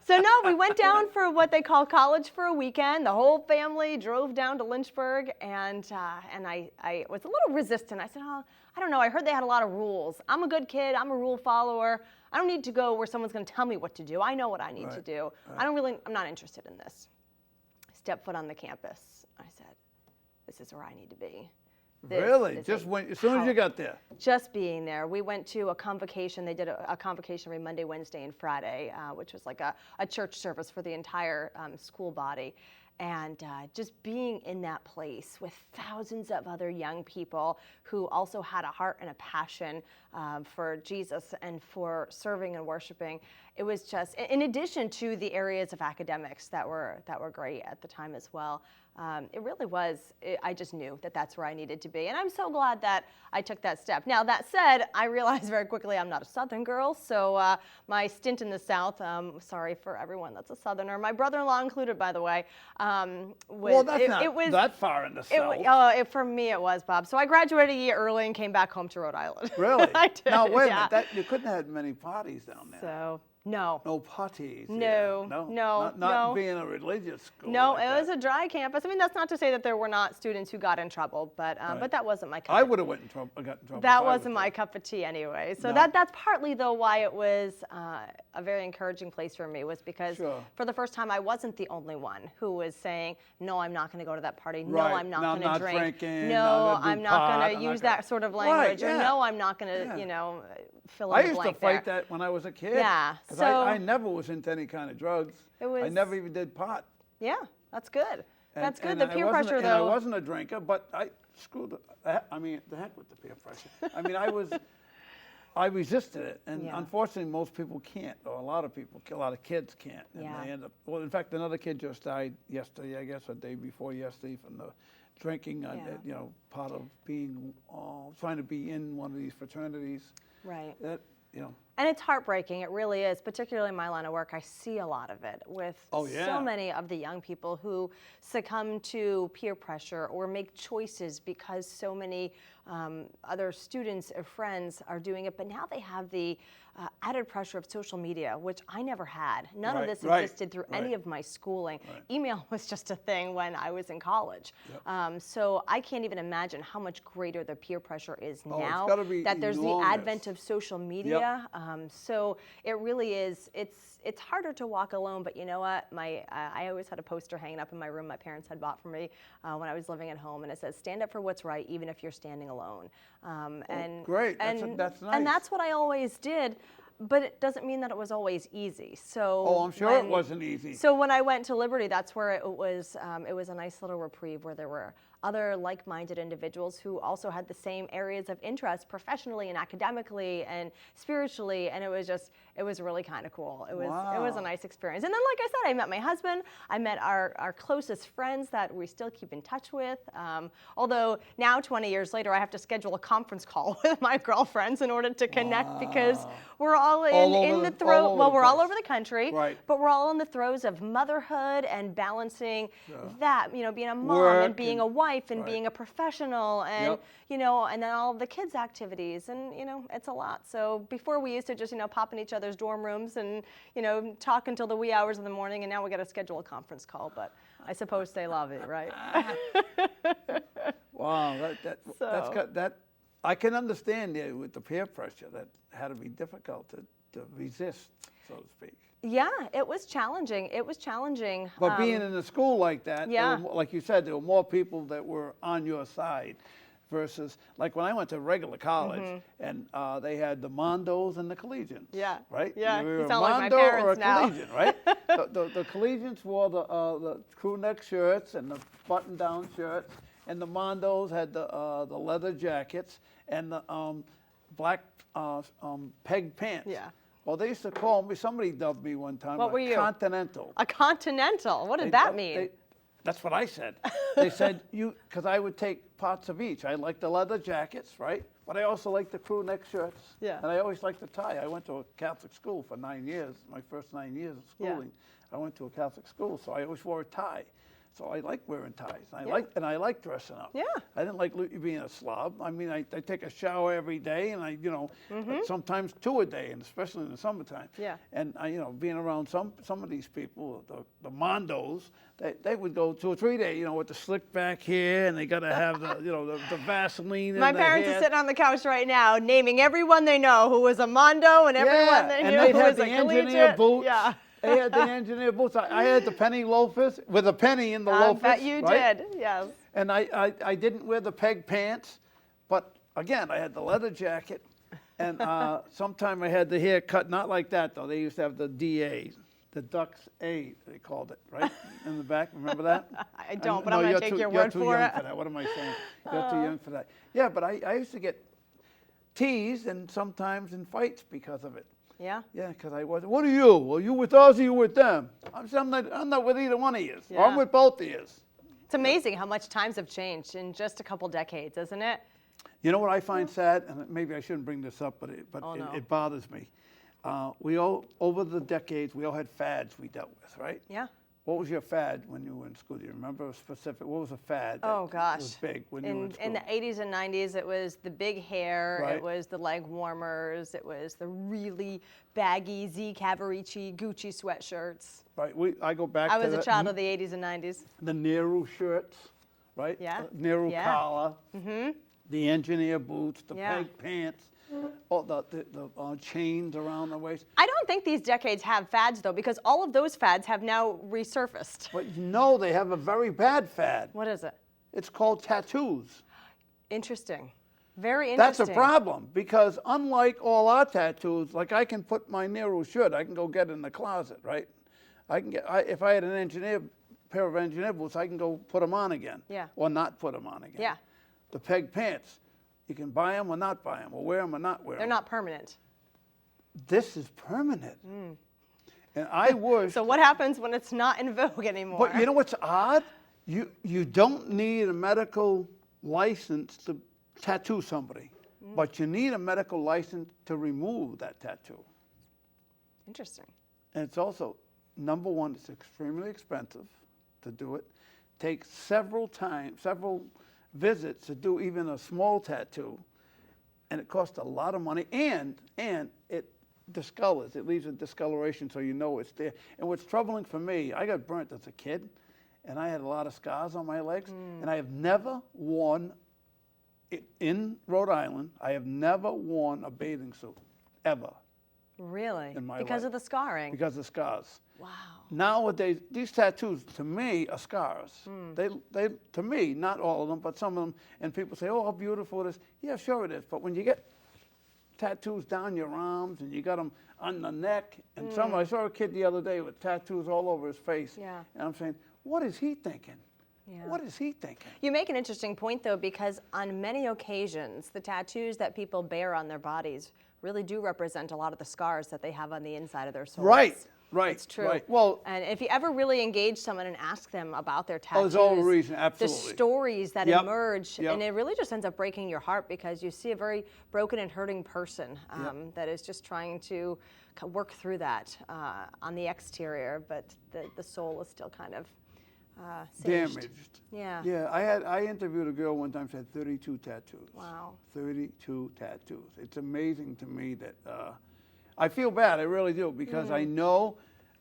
So So no, we went down for what they call college for a weekend. The whole family drove down to Lynchburg, and I was a little resistant. I said, oh, I don't know. I heard they had a lot of rules. I'm a good kid. I'm a rule follower. I don't need to go where someone's going to tell me what to do. I know what I need to do. I'm not interested in this. Step foot on the campus. I said, this is where I need to be. Really? Just as soon as you got there? Just being there. We went to a convocation. They did a convocation every Monday, Wednesday, and Friday, which was like a church service for the entire school body. And just being in that place with thousands of other young people who also had a heart and a passion for Jesus and for serving and worshiping. It was just, in addition to the areas of academics that were great at the time as well. It really was, I just knew that that's where I needed to be. And I'm so glad that I took that step. Now, that said, I realized very quickly I'm not a Southern girl. So my stint in the South, sorry for everyone that's a Southerner, my brother-in-law included, by the way. Well, that's not that far in the South. For me, it was, Bob. So I graduated a year early and came back home to Rhode Island. Really? I did. Now, wait a minute. You couldn't have had many parties down there. So, no. No parties. No, yeah. Not being a religious school. No, like it was a dry campus. I mean, that's not to say that there were not students who got in trouble, but that wasn't my cup. I would have got in trouble. That wasn't my cup of tea anyway. So that's partly though why it was a very encouraging place for me, was because for the first time I wasn't the only one who was saying, no, I'm not going to go to that party. No, I'm not going to drink. Drinking, no, I'm not going to use that sort of language. Or no, I'm not going to, fill in the blank. I used to fight that when I was a kid. Yeah. Because I never was into any kind of drugs. I never even did pot. Yeah, that's good. That's good. The And peer pressure, though. I wasn't a drinker, but I screwed the heck with the peer pressure. I mean, I resisted it, and unfortunately, most people can't, or a lot of kids can't. And they end up, well, in fact, another kid just died yesterday, I guess, or the day before yesterday, from the drinking, part of being, trying to be in one of these fraternities. Right. And it's heartbreaking. It really is. Particularly in my line of work, I see a lot of it with so many of the young people who succumb to peer pressure or make choices because so many other students or friends are doing it. But now they have the added pressure of social media, which I never had. None of this existed through any of my schooling. Email was just a thing when I was in college. So I can't even imagine how much greater the peer pressure is now that there's the advent of social media. So it really is, it's harder to walk alone, but you know what? I always had a poster hanging up in my room my parents had bought for me when I was living at home, and it says, stand up for what's right, even if you're standing alone. Great, that's nice. And that's what I always did. But it doesn't mean that it was always easy. So I'm sure it wasn't easy. So when I went to Liberty, that's where it was a nice little reprieve where there were other like-minded individuals who also had the same areas of interest professionally and academically and spiritually, and it was really kind of cool. It was a nice experience. And then, like I said, I met my husband. I met our closest friends that we still keep in touch with. Although now, 20 years later, I have to schedule a conference call with my girlfriends in order to connect because we're all in the throes. Well, we're all over the country, but we're all in the throes of motherhood and balancing that, being a mom and being a wife and being a professional and, and then all of the kids' activities. And, it's a lot. So before we used to just, pop in each other's dorm rooms and, talk until the wee hours of the morning. And now we got to schedule a conference call. But I suppose they love it, right? Wow. That I can understand with the peer pressure that had to be difficult to resist, so to speak. Yeah, it was challenging. But being in a school like that, like you said, there were more people that were on your side versus, like when I went to regular college and they had the Mondos and the Collegians. Yeah. Right? Yeah, You were you a sound like my Mondo or a parents now. Collegian, right? The Collegians wore the crew neck shirts and the button-down shirts, and the Mondos had the leather jackets and the black peg pants. Yeah. Well, they used to call me, somebody dubbed me one time Continental. A Continental? What did that mean? That's what I said. They said, because I would take parts of each. I liked the leather jackets, right? But I also liked the crew neck shirts. Yeah. And I always liked the tie. I went to a Catholic school for 9 years, my first 9 years of schooling. I went to a Catholic school, so I always wore a tie. So I like wearing ties. I Yeah. like dressing up. Yeah. I didn't like being a slob. I mean, I take a shower every day, and sometimes 2 a day, and especially in the summertime. Yeah. And being around some of these people, the Mondos, they would go 2 or 3 days, with the slick back hair, and they got to have the Vaseline. My in their parents hair. are sitting on the couch right now, naming everyone they know who was a Mondo and everyone they and knew they'd who have was the a engineer collegiate. boots. Yeah. They had the engineer boots. I had the penny loafers with a penny in the I loafers. bet you right? did. Yes. And I didn't wear the peg pants, but again, I had the leather jacket, and sometime I had the hair cut, not like that though. They used to have the DA, the Ducks A, they called it, right? In the back, remember that? I don't, but No, I'm going you're to take too- your you're word too for young it. for that. What am I saying? You're too young for that. Yeah, but I used to get teased and sometimes in fights because of it. Yeah. Yeah, because I was. What are you? Well, you with us or you with them? I'm not with either one of you. Yeah. Or I'm with both of you. It's amazing how much times have changed in just a couple decades, isn't it? You know what I find sad, and maybe I shouldn't bring this up, but Oh, no. it bothers me. We all, over the decades, we all had fads we dealt with, right? Yeah. What was your fad when you were in school? Do you remember a specific? What was a fad? Oh gosh. Was big when you were in school. In the 80s and 90s, it was the big hair, Right. it was the leg warmers, it was the really baggy Z Ricci Gucci sweatshirts. Right. I go back. I to was a that- child of the 80s and 90s. The Nehru shirts, right? Yeah. Nehru Yeah. collar. Mm-hmm. The engineer boots, the Yeah. peg pants, all the chains around the waist. I don't think these decades have fads though, because all of those fads have now resurfaced. But they have a very bad fad. What is it? It's called tattoos. Interesting. Very That's interesting. a problem because unlike all our tattoos, like I can put my Nehru shirt, I can go get it in the closet, right? If I had pair of engineer boots, I can go put them on again. Yeah. Or not put them on again. Yeah. The peg pants, you can buy them or not buy them, or wear them or not wear They're them. not permanent. This is permanent. And I wish. So what happens when it's not in vogue anymore? But you know what's odd? You don't need a medical license to tattoo somebody, but you need a medical license to remove that tattoo. Interesting. And it's also, number one, it's extremely expensive to do it. Takes several visits to do even a small tattoo, and it costs a lot of money, and it discolors. It leaves a discoloration so you know it's there. And what's troubling for me, I got burnt as a kid, and I had a lot of scars on my legs, and I have never worn, in Rhode Island, I have never worn a bathing suit, ever, Really? in my Because life. of the scarring? because of scars. Wow. Nowadays, these tattoos, to me, are scars. They, to me, not all of them, but some of them, and people say, oh, how beautiful it is. Yeah, sure it is, but when you get tattoos down your arms and you got them on the neck, and I saw a kid the other day with tattoos all over his face, Yeah. and I'm saying, what is he thinking? Yeah. What is he thinking? You make an interesting point, though, because on many occasions, the tattoos that people bear on their bodies really do represent a lot of the scars that they have on the inside of their souls. Right. It's true. Right. Well, And if you ever really engage someone and ask them about their tattoos, there's all a reason, the absolutely. stories that Yep. emerge, Yep. and it really just ends up breaking your heart because you see a very broken and hurting person that is just trying to work through that on the exterior, but the soul is still kind of singed. damaged. Yeah. Yeah, I interviewed a girl one time, she had 32 tattoos. Wow. 32 tattoos. It's amazing to me that, I feel bad, I really do, because I know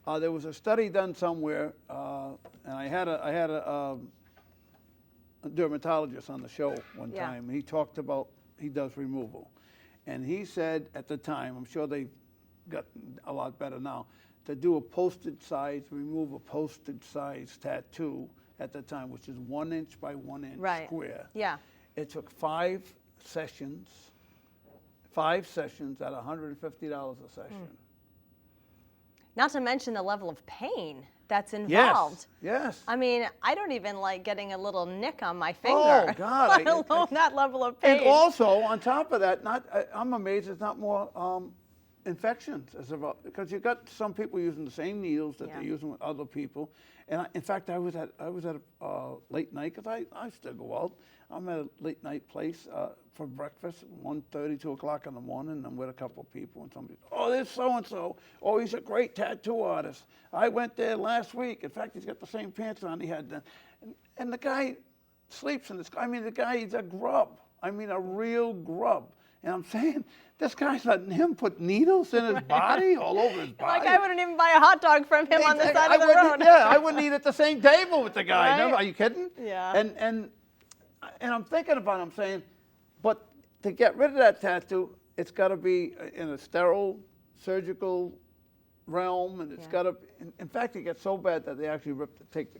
there was a study done somewhere, and I had a dermatologist on the show one Yeah. time, and he talked about, he does removal. And he said at the time, I'm sure they've got a lot better now, to do remove a postage size tattoo at the time, which is 1 inch by 1 inch Right. square. Yeah. It took 5 sessions at $150 a session. Not to mention the level of pain that's involved. Yes. I mean, I don't even like getting a little nick on my finger. Oh, God, Let alone that level of pain. And also, on top of that, I'm amazed it's not more infections, because you got some people using the same needles that they're using with other people. And in fact, I was at a late night, because I still go out. I'm at a late night place for breakfast, 1:30, 2 o'clock in the morning. I'm with a couple of people, and somebody, oh, there's so-and-so. Oh, he's a great tattoo artist. I went there last week. In fact, he's got the same pants on he had then. And the guy sleeps in this. I mean, the guy, he's a grub. I mean, a real grub. And I'm saying, this guy's letting him put needles in his body, all over his body. Like I wouldn't even buy a hot dog from him on the side of the road. Yeah, I wouldn't eat at the same table with the guy. Right? No, are you kidding? Yeah. And I'm thinking about it, I'm saying, but to get rid of that tattoo, it's got to be in a sterile, surgical realm, and it's got to, in fact, it gets so bad that they actually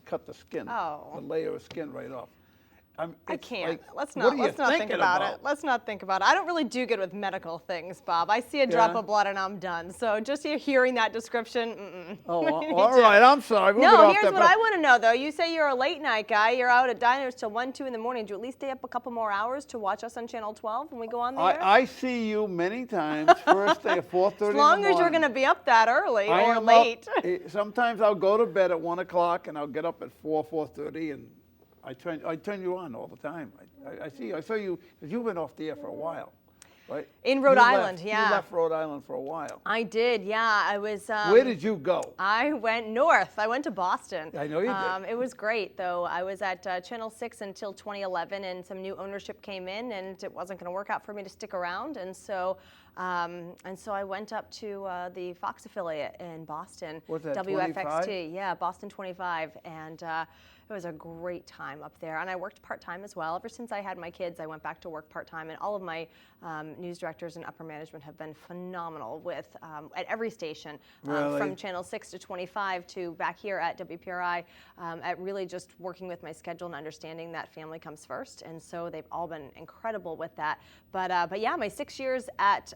cut the skin, the layer of skin right off. I can't. Like, Let's not think about it. Let's not think about it. I don't really do good with medical things, Bob. I see a drop of blood and I'm done. So just you hearing that description, Oh, all right. I'm sorry. No, here's what I want to know, though. You say you're a late night guy. You're out at diners till 1, 2 in the morning. Do you at least stay up a couple more hours to watch us on Channel 12 when we go on the air? I see you many times, first thing at 4:30 in the morning. As long as you're going to be up that early or late. Sometimes I'll go to bed at 1 o'clock and I'll get up at 4:30, and I turn you on all the time. I saw you, because you've been off the air for a while, right? In Rhode Island, You left Rhode Island for a while. I did, yeah. I was. Where did you go? I went north. I went to Boston. I know you did. It was great, though. I was at Channel 6 until 2011, and some new ownership came in, and it wasn't going to work out for me to stick around, and so I went up to the Fox affiliate in Boston. What's that, WFXT, 25? yeah, Boston 25, and it was a great time up there. And I worked part-time as well. Ever since I had my kids, I went back to work part-time, and all of my news directors and upper management have been phenomenal with at every station, from Channel 6 to 25 to back here at WPRI, at really just working with my schedule and understanding that family comes first. And so they've all been incredible with that. But yeah, my 6 years at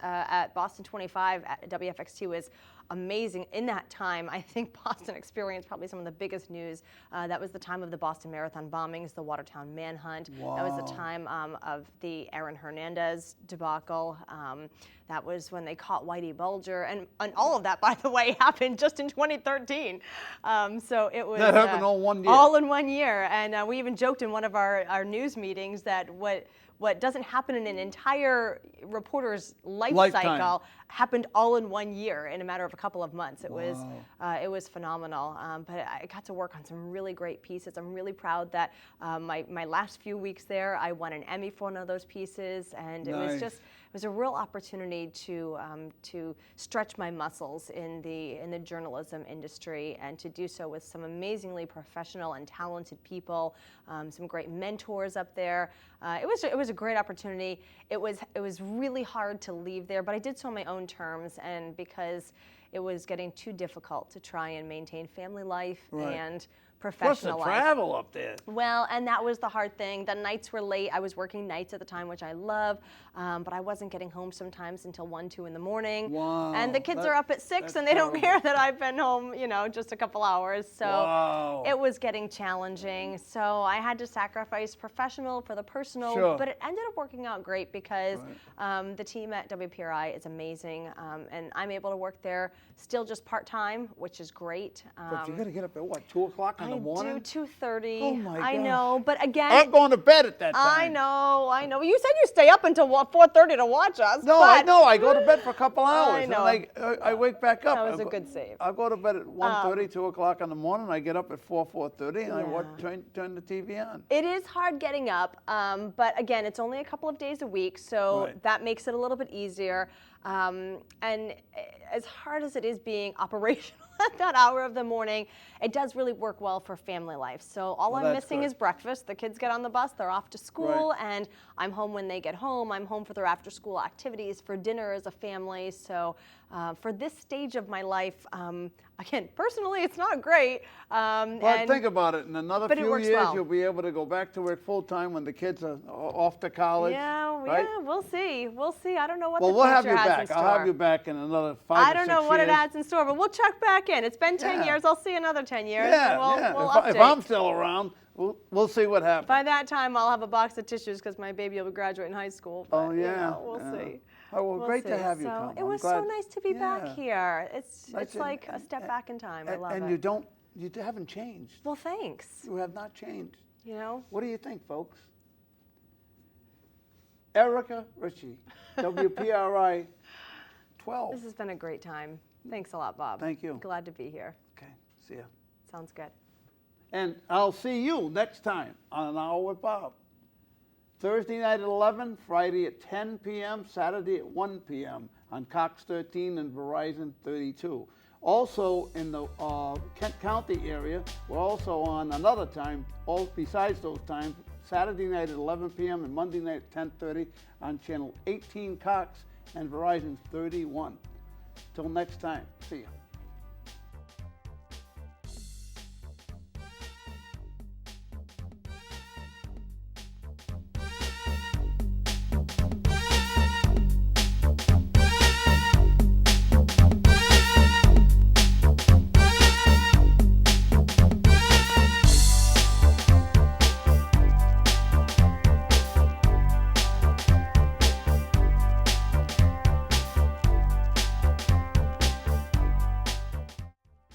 Boston 25 at WFXT was amazing. In that time, I think Boston experienced probably some of the biggest news. That was the time of the Boston Marathon bombings, the Watertown manhunt. Wow. That was the time of the Aaron Hernandez debacle. That was when they caught Whitey Bulger. And all of that, by the way, happened just in 2013. So it was that happened all 1 year. All in 1 year. And we even joked in one of our news meetings that what doesn't happen in an entire reporter's life cycle happened all in 1 year in a matter of a couple of months. It was phenomenal. But I got to work on some really great pieces. I'm really proud that my last few weeks there, I won an Emmy for one of those pieces, and it was a real opportunity to stretch my muscles in the journalism industry, and to do so with some amazingly professional and talented people, some great mentors up there. It was a great opportunity. It was really hard to leave there, but I did so on my own terms, and because it was getting too difficult to try and maintain family life and professional life. Plus the travel up there. Well, and that was the hard thing. The nights were late. I was working nights at the time, which I love, but I wasn't getting home sometimes until 1, 2 in the morning. Wow. And the kids are up at 6, and they don't care that I've been home, just a couple hours. So it was getting challenging. So I had to sacrifice professional for the personal, but it ended up working out great because the team at WPRI is amazing, and I'm able to work there still just part-time, which is great. But you got to get up at what, 2 o'clock in the morning? I do 2:30. Oh my gosh. I know, but again, I'm going to bed at that time. I know. You said you stay up until 4:30 to watch us. No, I know. I go to bed for a couple hours. I know. And I wake back up. That was a good save. I go to bed at 1:30, 2 o'clock in the morning. I get up at 4:30, and I turn the TV on. It is hard getting up, but again, it's only a couple of days a week, so that makes it a little bit easier. And as hard as it is being operational at that hour of the morning, it does really work well for family life. So all I'm missing is breakfast. The kids get on the bus, they're off to school, and I'm home when they get home. I'm home for their after-school activities, for dinner as a family. So for this stage of my life, again, personally, it's not great. But think about it. In another few years, you'll be able to go back to work full-time when the kids are off to college. Yeah, we'll see. We'll see. I don't know what the we'll have future you has back. in store. I'll have you back in another 5 or 6 years. I don't know what it adds in store, but we'll check back in. It's been 10 years. I'll see another 10 years. We'll update. If I'm still around, we'll see what happens. By that time, I'll have a box of tissues because my baby will be graduating high school. But, we'll see. Oh, well, We'll great to see. have you So come. it I'm was glad- so nice to be back Yeah. here. It's Nice like a and- step back in time. I love and it. you haven't changed. Well, thanks. You have not changed. You know, What do you think, folks? Erica Ricci, WPRI 12. this has been a great time. Thanks a lot, Bob. Thank you. Glad to be here. Okay, see ya. Sounds good. And I'll see you next time on An Hour with Bob. Thursday night at 11, Friday at 10 p.m., Saturday at 1 p.m. on Cox 13 and Verizon 32. Also in the Kent County area, we're also on another time, all besides those times, Saturday night at 11 p.m. and Monday night at 10:30 on channel 18 Cox and Verizon 31. Till next time, see ya.